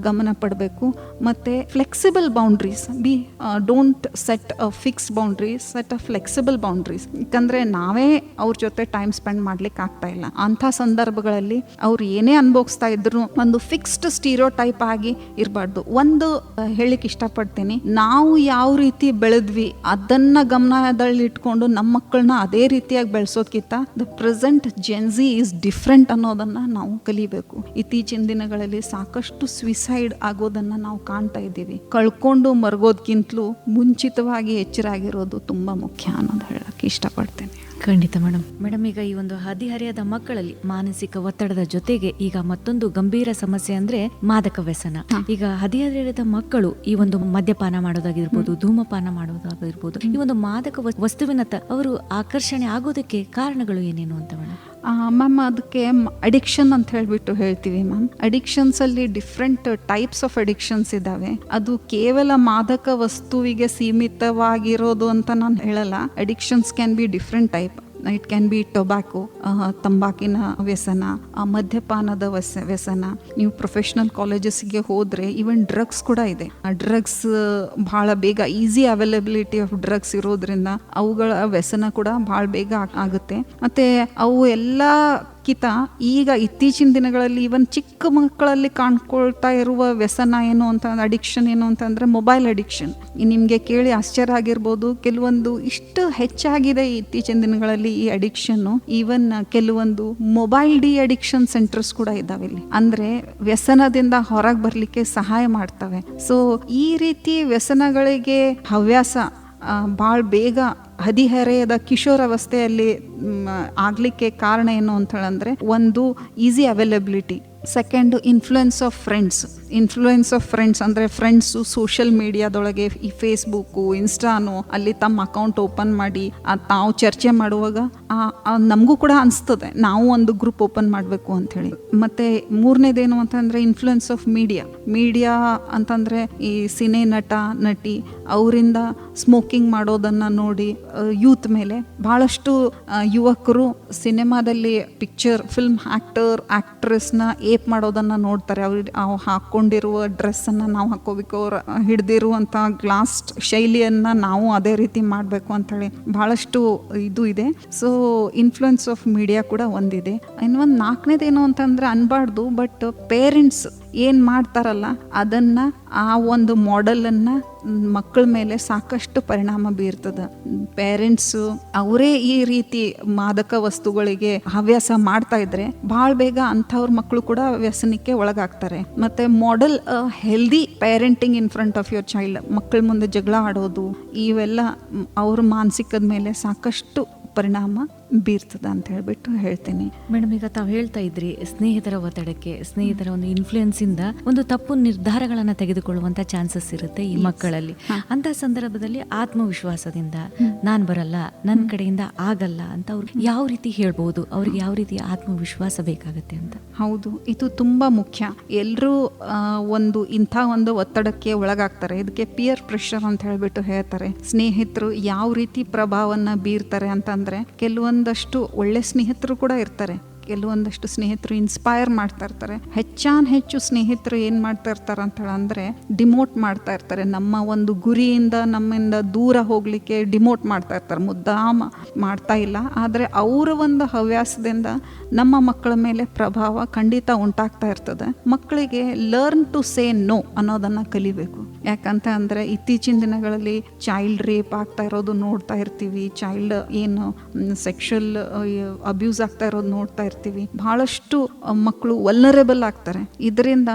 ಗಮನ ಪಡಬೇಕು. ಮತ್ತು flexible boundaries, don't set a fix boundaries, set a flexible boundaries. ಯಾಕಂದರೆ ನಾವೇ ಅವ್ರ ಜೊತೆ ಟೈಮ್ ಸ್ಪೆಂಡ್ ಮಾಡ್ಲಿಕ್ಕೆ ಆಗ್ತಾ ಇಲ್ಲ. ಅಂಥ ಸಂದರ್ಭಗಳಲ್ಲಿ ಅವ್ರು ಏನೇ ಅನುಭವಿಸ್ತಾ ಇದ್ರು ಒಂದು ಫಿಕ್ಸ್ಡ್ ಸ್ಟೀರಿಯೋ ಟೈಪ್ ಆಗಿ ಇರಬಾರ್ದು. ಒಂದು ಹೇಳಿಕ್ಕೆ ಇಷ್ಟಪಡ್ತೀನಿ, ನಾವು ಯಾವ ರೀತಿ ಬೆಳೆದ್ವಿ ಅದನ್ನ ಗಮನದಲ್ಲಿ ಇಟ್ಕೊಂಡು ನಮ್ಮ ಮಕ್ಕಳನ್ನ ಅದೇ ರೀತಿಯಾಗಿ ಬೆಳೆಸೋದ್ಕಿಂತ the present gen Z is different ಅನ್ನೋದನ್ನ ನಾವು ಕಲಿಬೇಕು. ಇತ್ತೀಚಿನ ದಿನಗಳಲ್ಲಿ ಸಾಕಷ್ಟು ಸ್ವಿಸೈಡ್ ಆಗೋದನ್ನ ನಾವು ಕಾಣ್ತಾ ಇದ್ದೀವಿ. ಕಳ್ಕೊಂಡು ಮರಗೋದ್ಕಿಂತಲೂ ಮುಂಚಿತವಾಗಿ ಎಚ್ಚರಾಗಿರೋದು ತುಂಬಾ ಮುಖ್ಯ ಅನ್ನೋದು ಹೇಳಕ್ಕೆ ಇಷ್ಟಪಡ್ತೇನೆ. ಖಂಡಿತ ಮೇಡಮ್, ಈಗ ಈ ಒಂದು ಹದಿಹರೆಯದ ಮಕ್ಕಳಲ್ಲಿ ಮಾನಸಿಕ ಒತ್ತಡದ ಜೊತೆಗೆ ಈಗ ಮತ್ತೊಂದು ಗಂಭೀರ ಸಮಸ್ಯೆ ಅಂದ್ರೆ ಮಾದಕ ವ್ಯಸನ. ಈಗ ಹದಿಹರೆಯದ ಮಕ್ಕಳು ಈ ಒಂದು ಮದ್ಯಪಾನ ಮಾಡೋದಾಗಿರ್ಬೋದು, ಧೂಮಪಾನ ಮಾಡೋದಾಗಿರ್ಬೋದು, ಈ ಒಂದು ಮಾದಕ ವಸ್ತುವಿನತ್ತ ಅವರು ಆಕರ್ಷಣೆ ಆಗೋದಕ್ಕೆ ಕಾರಣಗಳು ಏನೇನು ಅಂತ ಮೇಡಮ್? ಮ್ಯಾಮ್, ಅದಕ್ಕೆ ಅಡಿಕ್ಷನ್ ಅಂತ ಹೇಳ್ಬಿಟ್ಟು ಹೇಳ್ತೀವಿ ಮ್ಯಾಮ್. ಅಡಿಕ್ಷನ್ಸ್ ಅಲ್ಲಿ ಡಿಫ್ರೆಂಟ್ ಟೈಪ್ಸ್ ಆಫ್ ಅಡಿಕ್ಷನ್ಸ್ ಇದಾವೆ. ಅದು ಕೇವಲ ಮಾದಕ ವಸ್ತುವಿಗೆ ಸೀಮಿತವಾಗಿರೋದು ಅಂತ ನಾನು ಹೇಳಲ್ಲ. Addictions can be different type. It can be tobacco, ತಂಬಾಕಿನ ವ್ಯಸನ, ಮದ್ಯಪಾನದ ವ್ಯಸನ. ನೀವು ಪ್ರೊಫೆಷನಲ್ ಕಾಲೇಜಸ್ಗೆ ಹೋದರೆ ಈವನ್ ಡ್ರಗ್ಸ್ ಕೂಡ ಇದೆ. ಆ ಡ್ರಗ್ಸ್ ಭಾಳ ಬೇಗ ಈಸಿ ಅವೈಲಬಿಲಿಟಿ ಆಫ್ ಡ್ರಗ್ಸ್ ಇರೋದ್ರಿಂದ ಅವುಗಳ ವ್ಯಸನ ಕೂಡ ಭಾಳ ಬೇಗ ಆಗುತ್ತೆ. ಮತ್ತು ಅವು ಎಲ್ಲ ಈಗ ಇತ್ತೀಚಿನ ದಿನಗಳಲ್ಲಿ ಈವನ್ ಚಿಕ್ಕ ಮಕ್ಕಳಲ್ಲಿ ಕಾಣ್ಕೊಳ್ತಾ ಇರುವ ವ್ಯಸನ ಏನು ಅಂತ, ಅಡಿಕ್ಷನ್ ಏನು ಅಂತಂದರೆ ಮೊಬೈಲ್ ಅಡಿಕ್ಷನ್. ನಿಮಗೆ ಕೇಳಿ ಆಶ್ಚರ್ಯ ಆಗಿರ್ಬೋದು, ಕೆಲವೊಂದು ಇಷ್ಟು ಹೆಚ್ಚಾಗಿದೆ ಇತ್ತೀಚಿನ ದಿನಗಳಲ್ಲಿ ಈ ಅಡಿಕ್ಷನ್ನು. ಈವನ್ ಕೆಲವೊಂದು ಮೊಬೈಲ್ ಡಿ ಅಡಿಕ್ಷನ್ ಸೆಂಟರ್ಸ್ ಕೂಡ ಇದ್ದಾವೆ ಇಲ್ಲಿ, ಅಂದರೆ ವ್ಯಸನದಿಂದ ಹೊರಗೆ ಬರಲಿಕ್ಕೆ ಸಹಾಯ ಮಾಡ್ತವೆ. ಸೊ ಈ ರೀತಿ ವ್ಯಸನಗಳಿಗೆ ಹವ್ಯಾಸ ಭಾಳ ಬೇಗ ಹದಿಹರೆಯದ ಕಿಶೋರಾವಸ್ಥೆಯಲ್ಲಿ ಆಗಲಿಕ್ಕೆ ಕಾರಣ ಏನು ಅಂತ ಹೇಳಂದ್ರೆ, ಒಂದು easy availability, second influence of friends ಅಂದರೆ ಫ್ರೆಂಡ್ಸು ಸೋಷಿಯಲ್ ಮೀಡಿಯಾದೊಳಗೆ ಈ ಫೇಸ್ಬುಕ್ಕು, ಇನ್ಸ್ಟಾನು ಅಲ್ಲಿ ತಮ್ಮ ಅಕೌಂಟ್ ಓಪನ್ ಮಾಡಿ ತಾವು ಚರ್ಚೆ ಮಾಡುವಾಗ ನಮಗೂ ಕೂಡ ಅನಿಸ್ತದೆ ನಾವು ಒಂದು ಗ್ರೂಪ್ ಓಪನ್ ಮಾಡಬೇಕು ಅಂಥೇಳಿ. ಮತ್ತು ಮೂರನೇದೇನು ಅಂತಂದರೆ ಇನ್ಫ್ಲುಯೆನ್ಸ್ ಆಫ್ ಮೀಡಿಯಾ ಅಂತಂದರೆ ಈ ಸಿನೆ ನಟಿ ಅವರಿಂದ ಸ್ಮೋಕಿಂಗ್ ಮಾಡೋದನ್ನು ನೋಡಿ ಯೂತ್ ಮೇಲೆ ಭಾಳಷ್ಟು ಯುವಕರು ಸಿನಿಮಾದಲ್ಲಿ ಫಿಲ್ಮ್ ಆಕ್ಟ್ರೆಸ್ನ ಏಪ್ ಮಾಡೋದನ್ನು ನೋಡ್ತಾರೆ. ಅವ್ರು ಹಾಕ್ಕೊಂಡಿರುವ ಡ್ರೆಸ್ಸನ್ನು ನಾವು ಹಾಕೋಬೇಕು, ಅವ್ರು ಹಿಡ್ದಿರುವಂಥ ಗ್ಲಾಸ್ ಶೈಲಿಯನ್ನು ನಾವು ಅದೇ ರೀತಿ ಮಾಡಬೇಕು ಅಂಥೇಳಿ ಭಾಳಷ್ಟು ಇದು ಇದೆ. ಸೊ ಇನ್ಫ್ಲುಯೆನ್ಸ್ ಆಫ್ ಮೀಡಿಯಾ ಕೂಡ ಒಂದಿದೆ. ಇನ್ನೊಂದು ನಾಲ್ಕನೇದೇನು ಅಂತಂದರೆ ಅನ್ಬಾರ್ದು, ಬಟ್ ಪೇರೆಂಟ್ಸ್ ಏನು ಮಾಡ್ತಾರಲ್ಲ ಅದನ್ನು, ಆ ಒಂದು ಮಾಡೆಲನ್ನು ಮಕ್ಕಳ ಮೇಲೆ ಸಾಕಷ್ಟು ಪರಿಣಾಮ ಬೀರ್ತದೆ. ಪೇರೆಂಟ್ಸು ಅವರೇ ಈ ರೀತಿ ಮಾದಕ ವಸ್ತುಗಳಿಗೆ ಹವ್ಯಾಸ ಮಾಡ್ತಾ ಇದ್ರೆ ಭಾಳ ಬೇಗ ಅಂಥವ್ರ ಮಕ್ಕಳು ಕೂಡ ವ್ಯಸನಕ್ಕೆ ಒಳಗಾಗ್ತಾರೆ. ಮತ್ತು model healthy parenting in front of your child, ಮಕ್ಕಳ ಮುಂದೆ ಜಗಳ ಆಡೋದು, ಇವೆಲ್ಲ ಅವ್ರ ಮಾನಸಿಕದ ಮೇಲೆ ಸಾಕಷ್ಟು ಪರಿಣಾಮ ಬೀರ್ತದ ಅಂತ ಹೇಳ್ಬಿಟ್ಟು ಹೇಳ್ತೀನಿ. ಮೇಡಮ್, ಈಗ ತಾವು ಹೇಳ್ತಾ ಇದ್ರಿ ಸ್ನೇಹಿತರ ಒತ್ತಡಕ್ಕೆ, ಸ್ನೇಹಿತರ ಒಂದು ಇನ್ಫ್ಲೂಯೆನ್ಸ್ ಇಂದ ಒಂದು ತಪ್ಪು ನಿರ್ಧಾರಗಳನ್ನ ತೆಗೆದುಕೊಳ್ಳುವಂತ ಚಾನ್ಸಸ್ ಇರುತ್ತೆ ಈ ಮಕ್ಕಳಲ್ಲಿ. ಅಂತ ಸಂದರ್ಭದಲ್ಲಿ ಆತ್ಮವಿಶ್ವಾಸದಿಂದ ನಾನ್ ಬರಲ್ಲ, ನನ್ನ ಕಡೆಯಿಂದ ಆಗಲ್ಲ ಅಂತ ಅವ್ರು ಯಾವ ರೀತಿ ಹೇಳ್ಬಹುದು, ಅವ್ರಿಗೆ ಯಾವ ರೀತಿ ಆತ್ಮವಿಶ್ವಾಸ ಬೇಕಾಗತ್ತೆ ಅಂತ? ಹೌದು, ಇದು ತುಂಬಾ ಮುಖ್ಯ. ಎಲ್ಲರೂ ಇಂಥ ಒಂದು ಒತ್ತಡಕ್ಕೆ ಒಳಗಾಗ್ತಾರೆ. ಇದಕ್ಕೆ ಪಿಯರ್ ಪ್ರೆಷರ್ ಅಂತ ಹೇಳ್ಬಿಟ್ಟು ಹೇಳ್ತಾರೆ. ಸ್ನೇಹಿತರು ಯಾವ ರೀತಿ ಪ್ರಭಾವನ್ನ ಬೀರ್ತಾರೆ ಅಂತಂದ್ರೆ, ಕೆಲವೊಂದಷ್ಟು ಒಳ್ಳೆ ಸ್ನೇಹಿತರು ಕೂಡ ಇರ್ತಾರೆ, ಕೆಲವೊಂದಷ್ಟು ಸ್ನೇಹಿತರು ಇನ್ಸ್ಪೈರ್ ಮಾಡ್ತಾ ಇರ್ತಾರೆ. ಹೆಚ್ಚು ಸ್ನೇಹಿತರು ಏನು ಮಾಡ್ತಾ ಇರ್ತಾರೆ ಅಂತ ಹೇಳಂದ್ರೆ ಡಿಮೋಟ್ ಮಾಡ್ತಾ ಇರ್ತಾರೆ. ನಮ್ಮ ಒಂದು ಗುರಿಯಿಂದ ನಮ್ಮಿಂದ ದೂರ ಹೋಗ್ಲಿಕ್ಕೆ ಡಿಮೋಟ್ ಮಾಡ್ತಾ ಇರ್ತಾರೆ, ಮುದ್ದಾಮ ಮಾಡ್ತಾ ಇಲ್ಲ. ಆದರೆ ಅವರ ಒಂದು ಹವ್ಯಾಸದಿಂದ ನಮ್ಮ ಮಕ್ಕಳ ಮೇಲೆ ಪ್ರಭಾವ ಖಂಡಿತ ಉಂಟಾಗ್ತಾ ಇರ್ತದೆ. ಮಕ್ಕಳಿಗೆ ಲರ್ನ್ ಟು ಸೇ ನೋ ಅನ್ನೋದನ್ನ ಕಲಿಬೇಕು. ಯಾಕಂತ ಅಂದರೆ ಇತ್ತೀಚಿನ ದಿನಗಳಲ್ಲಿ ಚೈಲ್ಡ್ ರೇಪ್ ಆಗ್ತಾ ಇರೋದು ನೋಡ್ತಾ ಇರ್ತೀವಿ, ಚೈಲ್ಡ್ ಏನು ಸೆಕ್ಷುವಲ್ ಅಬ್ಯೂಸ್ ಆಗ್ತಾ ಇರೋದು ನೋಡ್ತಾ ಇರ್ತೀವಿ. ಬಹಳಷ್ಟು ಮಕ್ಕಳು ವಲ್ನರೇಬಲ್ ಆಗ್ತಾರೆ. ಇದರಿಂದ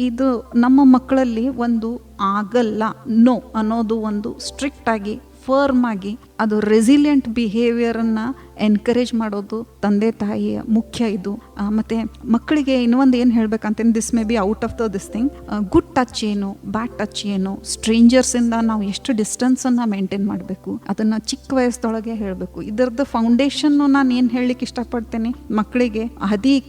ಇದು ನಮ್ಮ ಮಕ್ಕಳಲ್ಲಿ ಒಂದು ಆಗಲ್ಲ ನೋ ಅನ್ನೋದು ಒಂದು ಸ್ಟ್ರಿಕ್ಟ್ ಆಗಿ ಫರ್ಮ್ ಆಗಿ ಅದು ರೆಸಿಲಿಯಂಟ್ ಬಿಹೇವಿಯರನ್ನು ಎನ್ಕರೇಜ್ ಮಾಡೋದು ತಂದೆ ತಾಯಿಯ ಮುಖ್ಯ ಇದು. ಮತ್ತು ಮಕ್ಕಳಿಗೆ ಇನ್ನೊಂದು ಏನು ಹೇಳ್ಬೇಕಂತೇನು, this may be out of this thing, good touch ಏನು, ಬ್ಯಾಡ್ ಟಚ್ ಏನು, ಸ್ಟ್ರೇಂಜರ್ಸಿಂದ ನಾವು ಎಷ್ಟು ಡಿಸ್ಟೆನ್ಸನ್ನು ಮೇಂಟೈನ್ ಮಾಡಬೇಕು ಅದನ್ನು ಚಿಕ್ಕ ವಯಸ್ಸದೊಳಗೆ ಹೇಳಬೇಕು. ಇದರದ್ದು ಫೌಂಡೇಶನ್ನು ನಾನು ಏನು ಹೇಳಲಿಕ್ಕೆ ಇಷ್ಟಪಡ್ತೇನೆ, ಮಕ್ಕಳಿಗೆ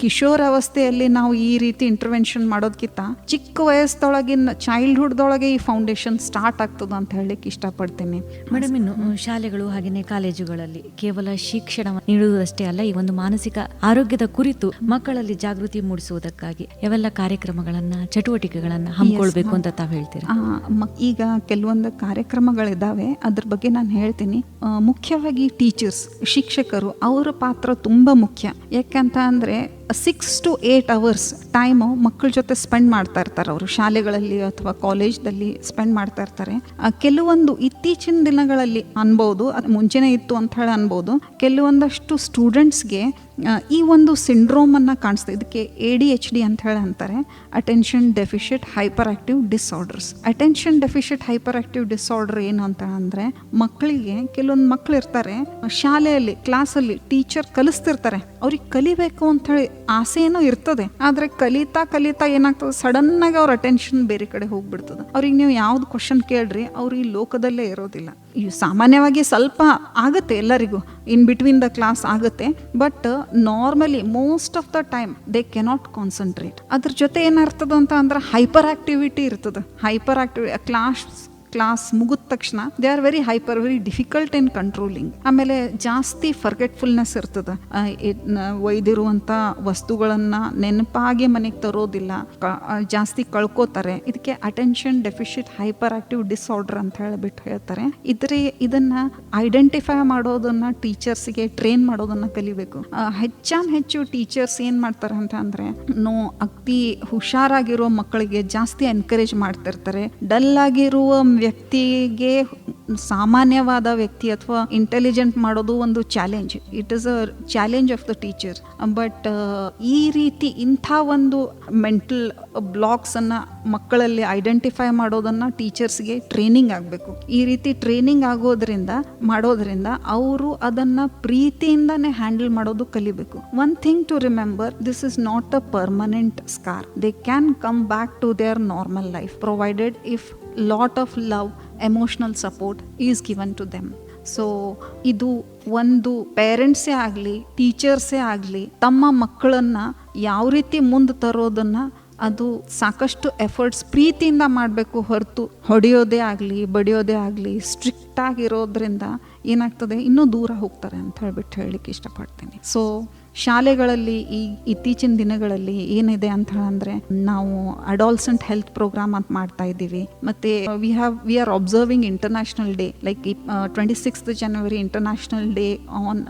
ಕಿಶೋರಾವಸ್ಥೆಯಲ್ಲಿ ನಾವು ಈ ರೀತಿ ಇಂಟರ್ವೆನ್ಷನ್ ಮಾಡೋದಕ್ಕಿಂತ ಚಿಕ್ಕ ವಯಸ್ಸದೊಳಗಿನ ಚೈಲ್ಡ್ಹುಡ್ದೊಳಗೆ ಈ ಫೌಂಡೇಶನ್ ಸ್ಟಾರ್ಟ್ ಆಗ್ತದೆ ಅಂತ ಹೇಳಲಿಕ್ಕೆ ಇಷ್ಟಪಡ್ತೇನೆ. ಮೇಡಮ್, ಇನ್ನು ಶಾಲೆಗಳು ಹಾಗೆಯೇ ಕಾಲೇಜುಗಳಲ್ಲಿ ಕೇವಲ ಶಿಕ್ಷಣ ನೀಡುವುದಷ್ಟೇ ಅಲ್ಲ, ಈ ಒಂದು ಮಾನಸಿಕ ಆರೋಗ್ಯದ ಕುರಿತು ಮಕ್ಕಳಲ್ಲಿ ಜಾಗೃತಿ ಮೂಡಿಸುವುದಕ್ಕಾಗಿ ಯಾವೆಲ್ಲ ಕಾರ್ಯಕ್ರಮಗಳನ್ನ, ಚಟುವಟಿಕೆಗಳನ್ನ ಹಮ್ಮಿಕೊಳ್ಬೇಕು ಅಂತ ತಾವು ಹೇಳ್ತೀರಾ? ಈಗ ಕೆಲವೊಂದು ಕಾರ್ಯಕ್ರಮಗಳಿದ್ದಾವೆ, ಅದ್ರ ಬಗ್ಗೆ ನಾನು ಹೇಳ್ತೀನಿ. ಮುಖ್ಯವಾಗಿ ಟೀಚರ್ಸ್, ಶಿಕ್ಷಕರು, ಅವರ ಪಾತ್ರ ತುಂಬಾ ಮುಖ್ಯ. ಯಾಕಂತ ಅಂದ್ರೆ 6 to 8 hours ಟೈಮು ಮಕ್ಕಳ ಜೊತೆ ಸ್ಪೆಂಡ್ ಮಾಡ್ತಾ ಇರ್ತಾರೆ. ಅವರು ಶಾಲೆಗಳಲ್ಲಿ ಅಥವಾ ಕಾಲೇಜ್ದಲ್ಲಿ ಸ್ಪೆಂಡ್ ಮಾಡ್ತಾ ಇರ್ತಾರೆ. ಕೆಲವೊಂದು ಇತ್ತೀಚಿನ ದಿನಗಳಲ್ಲಿ ಅನ್ಬೋದು, ಅದು ಮುಂಚೆನೇ ಇತ್ತು ಅಂತ ಹೇಳಿ ಅನ್ಬೋದು, ಕೆಲವೊಂದಷ್ಟು ಸ್ಟೂಡೆಂಟ್ಸ್ಗೆ ಈ ಒಂದು ಸಿಂಡ್ರೋಮನ್ನು ಕಾಣಿಸ್ತಾ. ಇದಕ್ಕೆ ADHD ಅಂತ ಹೇಳಿ ಅಂತಾರೆ, attention deficit hyper active disorders. Attention deficit hyper active disorder ಏನು ಅಂತ ಅಂದರೆ, ಮಕ್ಕಳಿಗೆ ಕೆಲವೊಂದು ಮಕ್ಕಳು ಇರ್ತಾರೆ, ಶಾಲೆಯಲ್ಲಿ ಕ್ಲಾಸಲ್ಲಿ ಟೀಚರ್ ಕಲಿಸ್ತಿರ್ತಾರೆ, ಅವ್ರಿಗೆ ಕಲಿಬೇಕು ಅಂತ ಹೇಳಿ ಆಸೆ ಏನೋ ಇರ್ತದೆ, ಆದರೆ ಕಲಿತಾ ಏನಾಗ್ತದೆ, ಸಡನ್ನಾಗಿ ಅವ್ರ ಅಟೆನ್ಷನ್ ಬೇರೆ ಕಡೆ ಹೋಗ್ಬಿಡ್ತದೆ. ಅವ್ರಿಗೆ ನೀವು ಯಾವ್ದು ಕ್ವಶನ್ ಕೇಳ್ರಿ, ಅವ್ರು ಈ ಲೋಕದಲ್ಲೇ ಇರೋದಿಲ್ಲ. ಈ ಸಾಮಾನ್ಯವಾಗಿ ಸ್ವಲ್ಪ ಆಗುತ್ತೆ ಎಲ್ಲರಿಗೂ, ಇನ್ ಬಿಟ್ವೀನ್ ದ ಕ್ಲಾಸ್ ಆಗುತ್ತೆ, but normally most of the time they cannot concentrate. ಅದ್ರ ಜೊತೆ ಏನಾಗ್ತದೆ ಅಂತ ಅಂದ್ರೆ ಹೈಪರ್ ಆಕ್ಟಿವಿಟಿ ಇರ್ತದೆ. ಹೈಪರ್ ಕ್ಲಾಸ್ ಮುಗಿದ ತಕ್ಷಣ they are very hyper, very difficult in controlling. ಆಮೇಲೆ ಜಾಸ್ತಿ ಫರ್ಗೆಟ್ಫುಲ್ನೆಸ್ ಇರ್ತದೆ. ಒಯ್ದಿರುವಂಥ ವಸ್ತುಗಳನ್ನು ನೆನಪಾಗಿ ಮನೆಗೆ ತರೋದಿಲ್ಲ, ಜಾಸ್ತಿ ಕಳ್ಕೋತಾರೆ. ಇದಕ್ಕೆ attention deficit hyper active disorder ಅಂತ ಹೇಳ್ತಾರೆ. ಇದನ್ನ ಐಡೆಂಟಿಫೈ ಮಾಡೋದನ್ನ ಟೀಚರ್ಸ್ಗೆ ಟ್ರೈನ್ ಮಾಡೋದನ್ನ ಕಲಿಬೇಕು. ಹೆಚ್ಚು ಟೀಚರ್ಸ್ ಏನ್ ಮಾಡ್ತಾರೆ ಅಂತ ಅಂದ್ರೆ, ಅತಿ ಹುಷಾರಾಗಿರೋ ಮಕ್ಕಳಿಗೆ ಜಾಸ್ತಿ ಎನ್ಕರೇಜ್ ಮಾಡ್ತಿರ್ತಾರೆ. ಡಲ್ ಆಗಿರುವ ವ್ಯಕ್ತಿಗೆ ಸಾಮಾನ್ಯವಾದ ವ್ಯಕ್ತಿ ಅಥವಾ ಇಂಟೆಲಿಜೆಂಟ್ ಮಾಡೋದು ಒಂದು challenge. It is a challenge of the teacher. But ಈ ರೀತಿ ಇಂಥ ಒಂದು ಮೆಂಟಲ್ ಬ್ಲಾಕ್ಸ್ ಅನ್ನ ಮಕ್ಕಳಲ್ಲಿ ಐಡೆಂಟಿಫೈ ಮಾಡೋದನ್ನ ಟೀಚರ್ಸ್ಗೆ ಟ್ರೈನಿಂಗ್ ಆಗಬೇಕು. ಈ ರೀತಿ ಟ್ರೈನಿಂಗ್ ಮಾಡೋದ್ರಿಂದ ಅವರು ಅದನ್ನ ಪ್ರೀತಿಯಿಂದಾನೇ ಹ್ಯಾಂಡಲ್ ಮಾಡೋದು ಕಲಿಬೇಕು. One thing to remember, this is not a permanent scar. They can come back to their normal life provided if lot of love, emotional support is given to them. So ಇದು ಒಂದು ಪೇರೆಂಟ್ಸೇ ಆಗಲಿ ಟೀಚರ್ಸೇ ಆಗಲಿ ತಮ್ಮ ಮಕ್ಕಳನ್ನು ಯಾವ ರೀತಿ ಮುಂದೆ ತರೋದನ್ನು ಅದು ಸಾಕಷ್ಟು ಎಫರ್ಟ್ಸ್ ಪ್ರೀತಿಯಿಂದ ಮಾಡಬೇಕು ಹೊರತು ಹೊಡೆಯೋದೇ ಆಗಲಿ ಬಡಿಯೋದೇ ಆಗಲಿ ಸ್ಟ್ರಿಕ್ಟ್ ಆಗಿರೋದ್ರಿಂದ ಏನಾಗ್ತದೆ, ಇನ್ನೂ ದೂರ ಹೋಗ್ತಾರೆ ಅಂತ ಹೇಳಲಿಕ್ಕೆ ಇಷ್ಟಪಡ್ತೀನಿ. ಸೊ ಶಾಲೆಗಳಲ್ಲಿ ಈ ಇತ್ತೀಚಿನ ದಿನಗಳಲ್ಲಿ ಏನಿದೆ ಅಂತ ಅಂದರೆ, ನಾವು ಅಡಾಲ್ಸೆಂಟ್ ಹೆಲ್ತ್ ಪ್ರೋಗ್ರಾಮ್ ಅಂತ ಮಾಡ್ತಾ ಇದ್ದೀವಿ. ಮತ್ತು we are observing international day, like 26th January international day on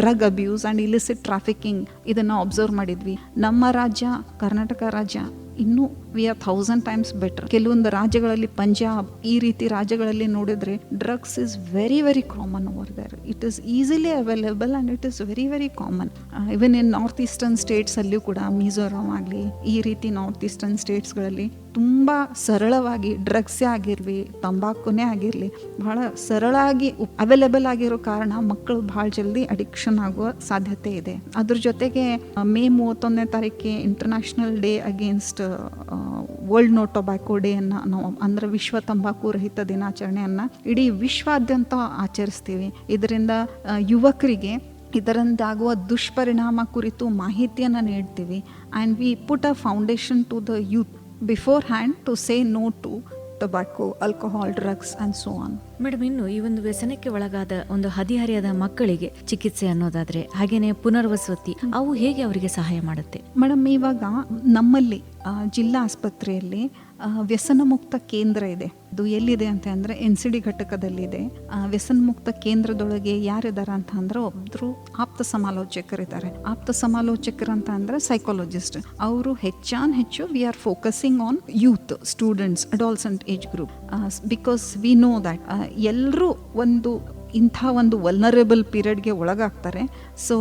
drug abuse and illicit trafficking. ಇದನ್ನು ಅಬ್ಸರ್ವ್ ಮಾಡಿದ್ವಿ. ನಮ್ಮ ರಾಜ್ಯ ಕರ್ನಾಟಕ ರಾಜ್ಯ ಇನ್ನೂ ವಿ ಆರ್ 1000 times ಬೆಟರ್. ಕೆಲವೊಂದು ರಾಜ್ಯಗಳಲ್ಲಿ, ಪಂಜಾಬ್ ಈ ರೀತಿ ರಾಜ್ಯಗಳಲ್ಲಿ ನೋಡಿದ್ರೆ drugs is very very common over there. It is easily available and it is very very common. Even in north eastern states ಅಲ್ಲಿಯೂ ಕೂಡ, ಮಿಜೋರಾಂ ಆಗಲಿ ಈ ರೀತಿ ನಾರ್ತ್ ಈಸ್ಟರ್ನ್ ಸ್ಟೇಟ್ಸ್ಗಳಲ್ಲಿ ತುಂಬ ಸರಳವಾಗಿ ಡ್ರಗ್ಸೇ ಆಗಿರಲಿ ತಂಬಾಕುನೇ ಆಗಿರಲಿ ಬಹಳ ಸರಳಾಗಿ ಅವೈಲೇಬಲ್ ಆಗಿರೋ ಕಾರಣ ಮಕ್ಕಳು ಭಾಳ ಜಲ್ದಿ ಅಡಿಕ್ಷನ್ ಆಗುವ ಸಾಧ್ಯತೆ ಇದೆ. ಅದ್ರ ಜೊತೆಗೆ May 31 international day against world no tobacco day ಅನ್ನು ನಾವು, ಅಂದ್ರೆ ವಿಶ್ವ ತಂಬಾಕು ರಹಿತ ದಿನಾಚರಣೆಯನ್ನು ಇಡೀ ವಿಶ್ವಾದ್ಯಂತ ಆಚರಿಸ್ತೀವಿ. ಇದರಿಂದ ಯುವಕರಿಗೆ ಇದರಿಂದಾಗುವ ದುಷ್ಪರಿಣಾಮ ಕುರಿತು ಮಾಹಿತಿಯನ್ನು ನೀಡ್ತೀವಿ. And we put a foundation to the youth beforehand to say no to tobacco, alcohol, drugs and so on. Madam, ಇನ್ನು ಈ ಒಂದು ವ್ಯಸನಕ್ಕೆ ಒಳಗಾದ ಒಂದು ಹದಿಹರೆಯದ ಮಕ್ಕಳಿಗೆ ಚಿಕಿತ್ಸೆ ಅನ್ನೋದಾದ್ರೆ, ಹಾಗೇನೆ ಪುನರ್ವಸತಿ, ಅವು ಹೇಗೆ ಅವರಿಗೆ ಸಹಾಯ ಮಾಡುತ್ತೆ? ಮೇಡಮ್, ಇವಾಗ ನಮ್ಮಲ್ಲಿ ಜಿಲ್ಲಾ ಆಸ್ಪತ್ರೆಯಲ್ಲಿ ವ್ಯಸನ ಮುಕ್ತ ಕೇಂದ್ರ ಇದೆ. ಅದು ಎಲ್ಲಿದೆ ಅಂತ ಅಂದರೆ NCD ಘಟಕದಲ್ಲಿದೆ. ವ್ಯಸನ ಮುಕ್ತ ಕೇಂದ್ರದೊಳಗೆ ಯಾರಿದ್ದಾರೆ ಅಂತ ಅಂದರೆ, ಒಬ್ಬರು ಆಪ್ತ ಸಮಾಲೋಚಕರಿದ್ದಾರೆ. ಆಪ್ತ ಸಮಾಲೋಚಕರು ಅಂತ ಅಂದರೆ ಸೈಕಾಲಜಿಸ್ಟ್. ಅವರು ಹೆಚ್ಚು we are focusing on youth, students, adolescent age group, because we know that ಎಲ್ಲರೂ ಇಂಥ ಒಂದು ವಲ್ನರೇಬಲ್ ಪೀರಿಯಡ್ಗೆ ಒಳಗಾಗ್ತಾರೆ. ಸೊ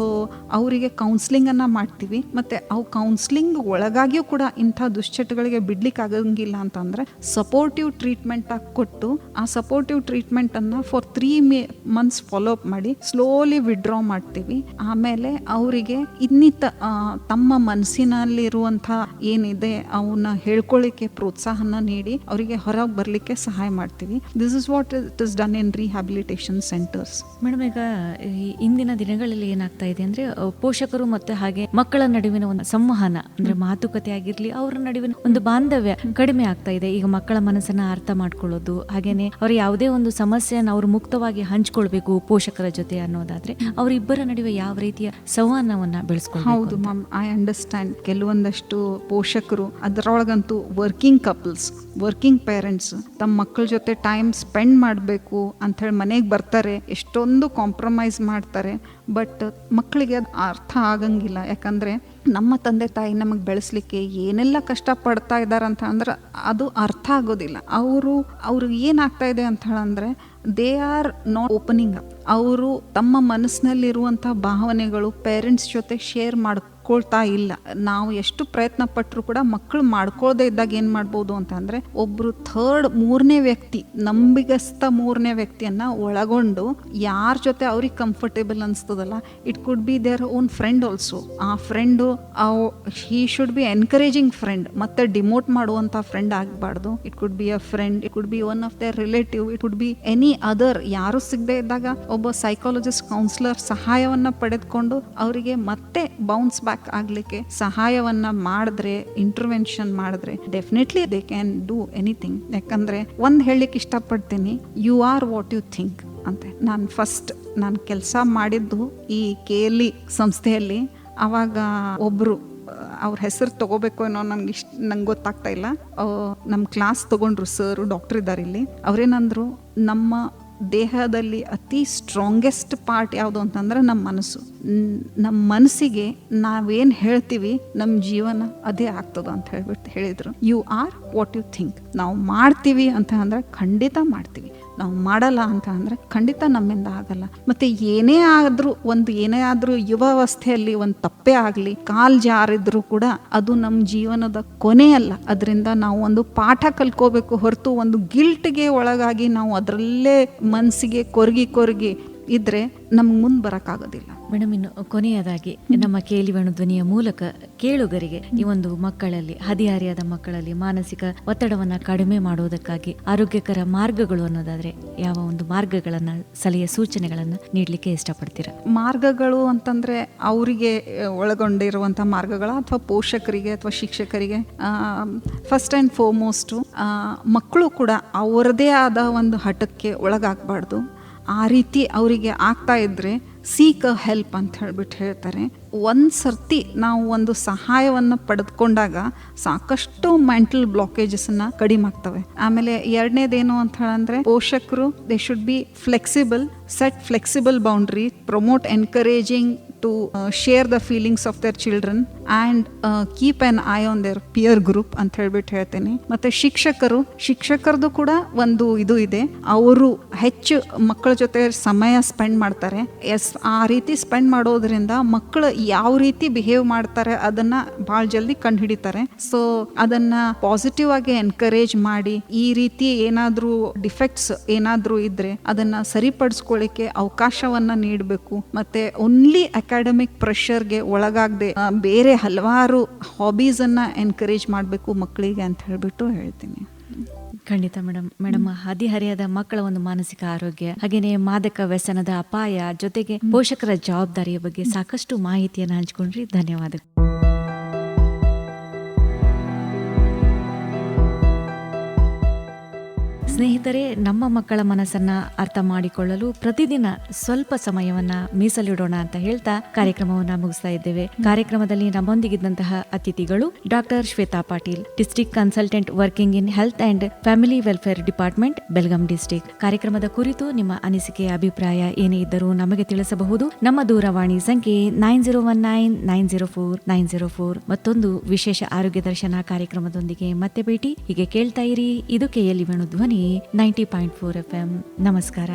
ಅವರಿಗೆ ಕೌನ್ಸ್ಲಿಂಗನ್ನು ಮಾಡ್ತೀವಿ. ಮತ್ತು ಅವು ಕೌನ್ಸ್ಲಿಂಗ್ ಒಳಗಾಗಿಯೂ ಕೂಡ ಇಂಥ ದುಶ್ಚಟಗಳಿಗೆ ಬಿಡ್ಲಿಕ್ಕೆ ಆಗಂಗಿಲ್ಲ ಅಂತಂದರೆ ಸಪೋರ್ಟಿವ್ ಟ್ರೀಟ್ಮೆಂಟಾಗಿ ಕೊಟ್ಟು, ಆ ಸಪೋರ್ಟಿವ್ ಟ್ರೀಟ್ಮೆಂಟನ್ನು ಫಾರ್ 3 months ಫಾಲೋ ಅಪ್ ಮಾಡಿ ಸ್ಲೋಲಿ ವಿಡ್ರಾ ಮಾಡ್ತೀವಿ. ಆಮೇಲೆ ಅವರಿಗೆ ಇನ್ನಿತ ತಮ್ಮ ಮನಸ್ಸಿನಲ್ಲಿರುವಂಥ ಏನಿದೆ ಅವನ್ನ ಹೇಳ್ಕೊಳ್ಳಿಕ್ಕೆ ಪ್ರೋತ್ಸಾಹನ ನೀಡಿ ಅವರಿಗೆ ಹೊರಗೆ ಬರಲಿಕ್ಕೆ ಸಹಾಯ ಮಾಡ್ತೀವಿ. This is what it is done in rehabilitation centres. Madam, ಈಗ ಇಂದಿನ ದಿನಗಳಲ್ಲಿ ಏನಾಗ್ತಾ ಇದೆ ಅಂದ್ರೆ, ಪೋಷಕರು ಮತ್ತೆ ಹಾಗೆ ಮಕ್ಕಳ ನಡುವಿನ ಒಂದು ಸಂವಹನ, ಅಂದ್ರೆ ಮಾತುಕತೆ ಆಗಿರ್ಲಿ, ಅವರ ನಡುವಿನ ಒಂದು ಬಾಂಧವ್ಯ ಕಡಿಮೆ ಆಗ್ತಾ ಇದೆ. ಈಗ ಮಕ್ಕಳ ಮನಸ್ಸನ್ನ ಅರ್ಥ ಮಾಡ್ಕೊಳ್ಳೋದು, ಹಾಗೇನೆ ಅವ್ರ ಯಾವುದೇ ಒಂದು ಸಮಸ್ಯೆಯನ್ನು ಅವರು ಮುಕ್ತವಾಗಿ ಹಂಚ್ಕೊಳ್ಬೇಕು ಪೋಷಕರ ಜೊತೆ ಅನ್ನೋದಾದ್ರೆ, ಅವರಿಬ್ಬರ ನಡುವೆ ಯಾವ ರೀತಿಯ ಸಂವಹನವನ್ನ ಬೆಳೆಸ್ಕೊಳ್ಳೋದು? ಹೌದು ಮ್ಯಾಮ್, ಐ ಅಂಡರ್ಸ್ಟ್ಯಾಂಡ್. ಕೆಲವೊಂದಷ್ಟು ಪೋಷಕರು, ಅದರೊಳಗಂತೂ ವರ್ಕಿಂಗ್ ಕಪಲ್ಸ್, ವರ್ಕಿಂಗ್ ಪೇರೆಂಟ್ಸ್ ತಮ್ಮ ಮಕ್ಕಳ ಜೊತೆ ಟೈಮ್ ಸ್ಪೆಂಡ್ ಮಾಡಬೇಕು ಅಂಥೇಳಿ ಮನೆಗೆ ಬರ್ತಾರೆ. ಮಾಡ್ತಾರೆ, ಎಷ್ಟೊಂದು ಕಾಂಪ್ರಮೈಸ್ ಮಾಡ್ತಾರೆ. ಬಟ್ ಮಕ್ಕಳಿಗೆ ಅದು ಅರ್ಥ ಆಗಂಗಿಲ್ಲ. ಯಾಕಂದರೆ ನಮ್ಮ ತಂದೆ ತಾಯಿ ನಮಗೆ ಬೆಳೆಸಲಿಕ್ಕೆ ಏನೆಲ್ಲ ಕಷ್ಟಪಡ್ತಾ ಇದ್ದಾರೆ ಅಂತ ಅಂದ್ರೆ ಅದು ಅರ್ಥ ಆಗೋದಿಲ್ಲ. ಅವ್ರಿಗೆ ಏನಾಗ್ತಾ ಇದೆ ಅಂತ ಹೇಳಂದ್ರೆ they are not opening up. ಅವರು ತಮ್ಮ ಮನಸ್ಸಿನಲ್ಲಿರುವಂಥ ಭಾವನೆಗಳು ಪೇರೆಂಟ್ಸ್ ಜೊತೆ ಶೇರ್ ಮಾಡ್ಕೊಳ್ತಾ ಇಲ್ಲ. ನಾವು ಎಷ್ಟು ಪ್ರಯತ್ನ ಪಟ್ಟರು ಕೂಡ ಮಕ್ಕಳು ಮಾಡ್ಕೊಳ್ದೇ ಇದ್ದಾಗ ಏನು ಮಾಡ್ಬೋದು ಅಂತ ಅಂದರೆ ಒಬ್ಬರು ಮೂರನೇ ವ್ಯಕ್ತಿ, ನಂಬಿಗಸ್ತ ಮೂರನೇ ವ್ಯಕ್ತಿಯನ್ನು ಒಳಗೊಂಡು ಯಾರ ಜೊತೆ ಅವ್ರಿಗೆ ಕಂಫರ್ಟೇಬಲ್ ಅನಿಸ್ತದಲ್ಲ, it could be their own friend also. ಆ friend he should be encouraging friend, ಮತ್ತೆ ಡಿಮೋಟ್ ಮಾಡುವಂಥ ಫ್ರೆಂಡ್ ಆಗಬಾರ್ದು. It could be a friend, it could be one of their relative, it could be any other. ಯಾರು ಸಿಗದೆ ಇದ್ದಾಗ ಒಬ್ಬ psychologist, counsellor ಸಹಾಯವನ್ನ ಪಡೆದುಕೊಂಡು ಅವರಿಗೆ ಮತ್ತೆ ಬೌನ್ಸ್ ಬ್ಯಾಕ್ ಆಗ್ಲಿಕ್ಕೆ ಸಹಾಯವನ್ನ ಮಾಡಿದ್ರೆ, ಇಂಟರ್ವೆನ್ಷನ್ ಮಾಡಿದ್ರೆ definitely they can do anything. ಯಾಕಂದ್ರೆ ಒಂದು ಹೇಳಲಿಕ್ಕೆ ಇಷ್ಟಪಡ್ತೀನಿ, you are what you think ಅಂತ. ನಾನು ಕೆಲಸ ಮಾಡಿದ್ದು ಈ KLE ಸಂಸ್ಥೆಯಲ್ಲಿ. ಆವಾಗ ಒಬ್ಬರು, ಅವ್ರ ಹೆಸರು ತಗೋಬೇಕು ಏನೋ ನಂಗೆ ಗೊತ್ತಾಗ್ತಾ ಇಲ್ಲ, ನಮ್ಮ ಕ್ಲಾಸ್ ತಗೊಂಡ್ರು ಸರ್, ಡಾಕ್ಟರ್ ಇದ್ದಾರೆ ಇಲ್ಲಿ. ಅವರೇನಂದ್ರು, ನಮ್ಮ ದೇಹದಲ್ಲಿ ಅತಿ ಸ್ಟ್ರಾಂಗೆಸ್ಟ್ ಪಾರ್ಟ್ ಯಾವುದು ಅಂತಂದ್ರೆ ನಮ್ಮ ಮನಸ್ಸು. ನಮ್ಮ ಮನಸ್ಸಿಗೆ ನಾವೇನು ಹೇಳ್ತೀವಿ ನಮ್ಮ ಜೀವನ ಅದೇ ಆಗ್ತದ ಅಂತ ಹೇಳಿದ್ರು. You are what you think. ನಾವು ಮಾಡ್ತೀವಿ ಅಂತ ಅಂದ್ರೆ ಖಂಡಿತ ಮಾಡ್ತೀವಿ, ನಾವು ಮಾಡಲ್ಲ ಅಂತ ಅಂದರೆ ಖಂಡಿತ ನಮ್ಮಿಂದ ಆಗಲ್ಲ. ಮತ್ತು ಏನೇ ಆದರೂ ಯುವಾವಸ್ಥೆಯಲ್ಲಿ ಒಂದು ತಪ್ಪೇ ಆಗಲಿ, ಕಾಲು ಜಾರಿದ್ರೂ ಕೂಡ ಅದು ನಮ್ಮ ಜೀವನದ ಕೊನೆಯಲ್ಲ. ಅದರಿಂದ ನಾವು ಒಂದು ಪಾಠ ಕಲ್ಕೋಬೇಕು ಹೊರತು ಒಂದು ಗಿಲ್ಟ್ಗೆ ಒಳಗಾಗಿ ನಾವು ಅದರಲ್ಲೇ ಮನಸ್ಸಿಗೆ ಕೊರಗಿ ಇದ್ರೆ ನಮ್ಗೆ ಮುಂದೆ ಬರೋಕ್ಕಾಗೋದಿಲ್ಲ. ಮೇಡಮ್, ಇನ್ನು ಕೊನೆಯದಾಗಿ ನಮ್ಮ KLE ವೇಣುಧ್ವನಿಯ ಮೂಲಕ ಕೇಳುಗರಿಗೆ ಈ ಒಂದು ಮಕ್ಕಳಲ್ಲಿ, ಹದಿಹರೆಯದ ಮಕ್ಕಳಲ್ಲಿ ಮಾನಸಿಕ ಒತ್ತಡವನ್ನು ಕಡಿಮೆ ಮಾಡುವುದಕ್ಕಾಗಿ ಆರೋಗ್ಯಕರ ಮಾರ್ಗಗಳು ಅನ್ನೋದಾದ್ರೆ ಯಾವ ಒಂದು ಮಾರ್ಗಗಳನ್ನು, ಸಲಹೆ ಸೂಚನೆಗಳನ್ನು ನೀಡಲಿಕ್ಕೆ ಇಷ್ಟಪಡ್ತೀರಾ? ಮಾರ್ಗಗಳು ಅಂತಂದ್ರೆ ಅವರಿಗೆ ಒಳಗೊಂಡಿರುವಂಥ ಮಾರ್ಗಗಳ ಅಥವಾ ಪೋಷಕರಿಗೆ ಅಥವಾ ಶಿಕ್ಷಕರಿಗೆ ಫಸ್ಟ್ ಆ್ಯಂಡ್ ಫಾರ್ಮೋಸ್ಟು ಮಕ್ಕಳು ಕೂಡ ಅವರದೇ ಆದ ಒಂದು ಹಠಕ್ಕೆ ಒಳಗಾಗಬಾರ್ದು. ಆ ರೀತಿ ಅವರಿಗೆ ಆಗ್ತಾ ಇದ್ದರೆ ಸೀಕ್ ಅ ಹೆಲ್ಪ್ ಅಂತ ಹೇಳ್ತಾರೆ. ಒಂದು ಸರ್ತಿ ನಾವು ಒಂದು ಸಹಾಯವನ್ನು ಪಡೆದುಕೊಂಡಾಗ ಸಾಕಷ್ಟು ಮೆಂಟಲ್ ಬ್ಲಾಕೇಜಸ್ನ ಕಡಿಮೆ ಆಗ್ತವೆ. ಆಮೇಲೆ ಎರಡನೇದೇನು ಅಂತ ಹೇಳಂದ್ರೆ ಪೋಷಕರು they should be flexible, set flexible boundary, promote encouraging to share the feelings of their children and keep an eye on their peer group ಅಂತ ಹೇಳ್ತೇನೆ. ಮತ್ತು ಶಿಕ್ಷಕರದು ಕೂಡ ಒಂದು ಇದು ಇದೆ, ಅವರು ಹೆಚ್ಚು ಮಕ್ಕಳ ಜೊತೆ ಸಮಯ ಸ್ಪೆಂಡ್ ಮಾಡ್ತಾರೆ. ಆ ರೀತಿ ಸ್ಪೆಂಡ್ ಮಾಡೋದ್ರಿಂದ ಮಕ್ಕಳು ಯಾವ ರೀತಿ ಬಿಹೇವ್ ಮಾಡ್ತಾರೆ ಅದನ್ನ ಭಾಳ ಜಲ್ದಿ ಕಂಡು ಹಿಡಿತಾರೆ. ಸೊ ಅದನ್ನ ಪಾಸಿಟಿವ್ ಆಗಿ ಎನ್ಕರೇಜ್ ಮಾಡಿ, ಈ ರೀತಿ ಏನಾದರೂ ಡಿಫೆಕ್ಟ್ಸ್ ಏನಾದರೂ ಇದ್ರೆ ಅದನ್ನ ಸರಿಪಡಿಸ್ಕೊಳ್ಳಿಕ್ಕೆ ಅವಕಾಶವನ್ನ ನೀಡಬೇಕು. ಮತ್ತೆ ಓನ್ಲಿ ಅಕಾಡೆಮಿಕ್ ಪ್ರೆಷರ್ಗೆ ಒಳಗಾಗದೆ ಬೇರೆ ಹಲವಾರು ಹಾಬೀಸನ್ನು ಎನ್ಕರೇಜ್ ಮಾಡಬೇಕು ಮಕ್ಕಳಿಗೆ ಅಂತ ಹೇಳ್ತೀನಿ. ಖಂಡಿತ ಮೇಡಮ್, ಹದಿಹರೆಯದ ಮಕ್ಕಳ ಒಂದು ಮಾನಸಿಕ ಆರೋಗ್ಯ, ಹಾಗೇನೆ ಮಾದಕ ವ್ಯಸನದ ಅಪಾಯ, ಜೊತೆಗೆ ಪೋಷಕರ ಜವಾಬ್ದಾರಿಯ ಬಗ್ಗೆ ಸಾಕಷ್ಟು ಮಾಹಿತಿಯನ್ನು ಹಂಚಿಕೊಂಡ್ರಿ. ಧನ್ಯವಾದಗಳು. ಸ್ನೇಹಿತರೆ, ನಮ್ಮ ಮಕ್ಕಳ ಮನಸ್ಸನ್ನ ಅರ್ಥ ಮಾಡಿಕೊಳ್ಳಲು ಪ್ರತಿದಿನ ಸ್ವಲ್ಪ ಸಮಯವನ್ನ ಮೀಸಲಿಡೋಣ ಅಂತ ಹೇಳ್ತಾ ಕಾರ್ಯಕ್ರಮವನ್ನ ಮುಗಿಸ್ತಾ ಇದ್ದೇವೆ. ಕಾರ್ಯಕ್ರಮದಲ್ಲಿ ನಮ್ಮೊಂದಿಗಿದ್ದಂತಹ ಅತಿಥಿಗಳು doctor Shweta Patil, district consultant working in health and family welfare department, Belgaum district. ಕಾರ್ಯಕ್ರಮದ ಕುರಿತು ನಿಮ್ಮ ಅನಿಸಿಕೆ, ಅಭಿಪ್ರಾಯ ಏನೇ ಇದ್ದರೂ ನಮಗೆ ತಿಳಿಸಬಹುದು. ನಮ್ಮ ದೂರವಾಣಿ ಸಂಖ್ಯೆ 9019049004. ಮತ್ತೊಂದು ವಿಶೇಷ ಆರೋಗ್ಯ ದರ್ಶನ ಕಾರ್ಯಕ್ರಮದೊಂದಿಗೆ ಮತ್ತೆ ಭೇಟಿ. ಹೀಗೆ ಕೇಳ್ತಾ ಇರಿ. ಇದು KLE ವೇಣುಧ್ವನಿ 90.4 FM. ನಮಸ್ಕಾರ.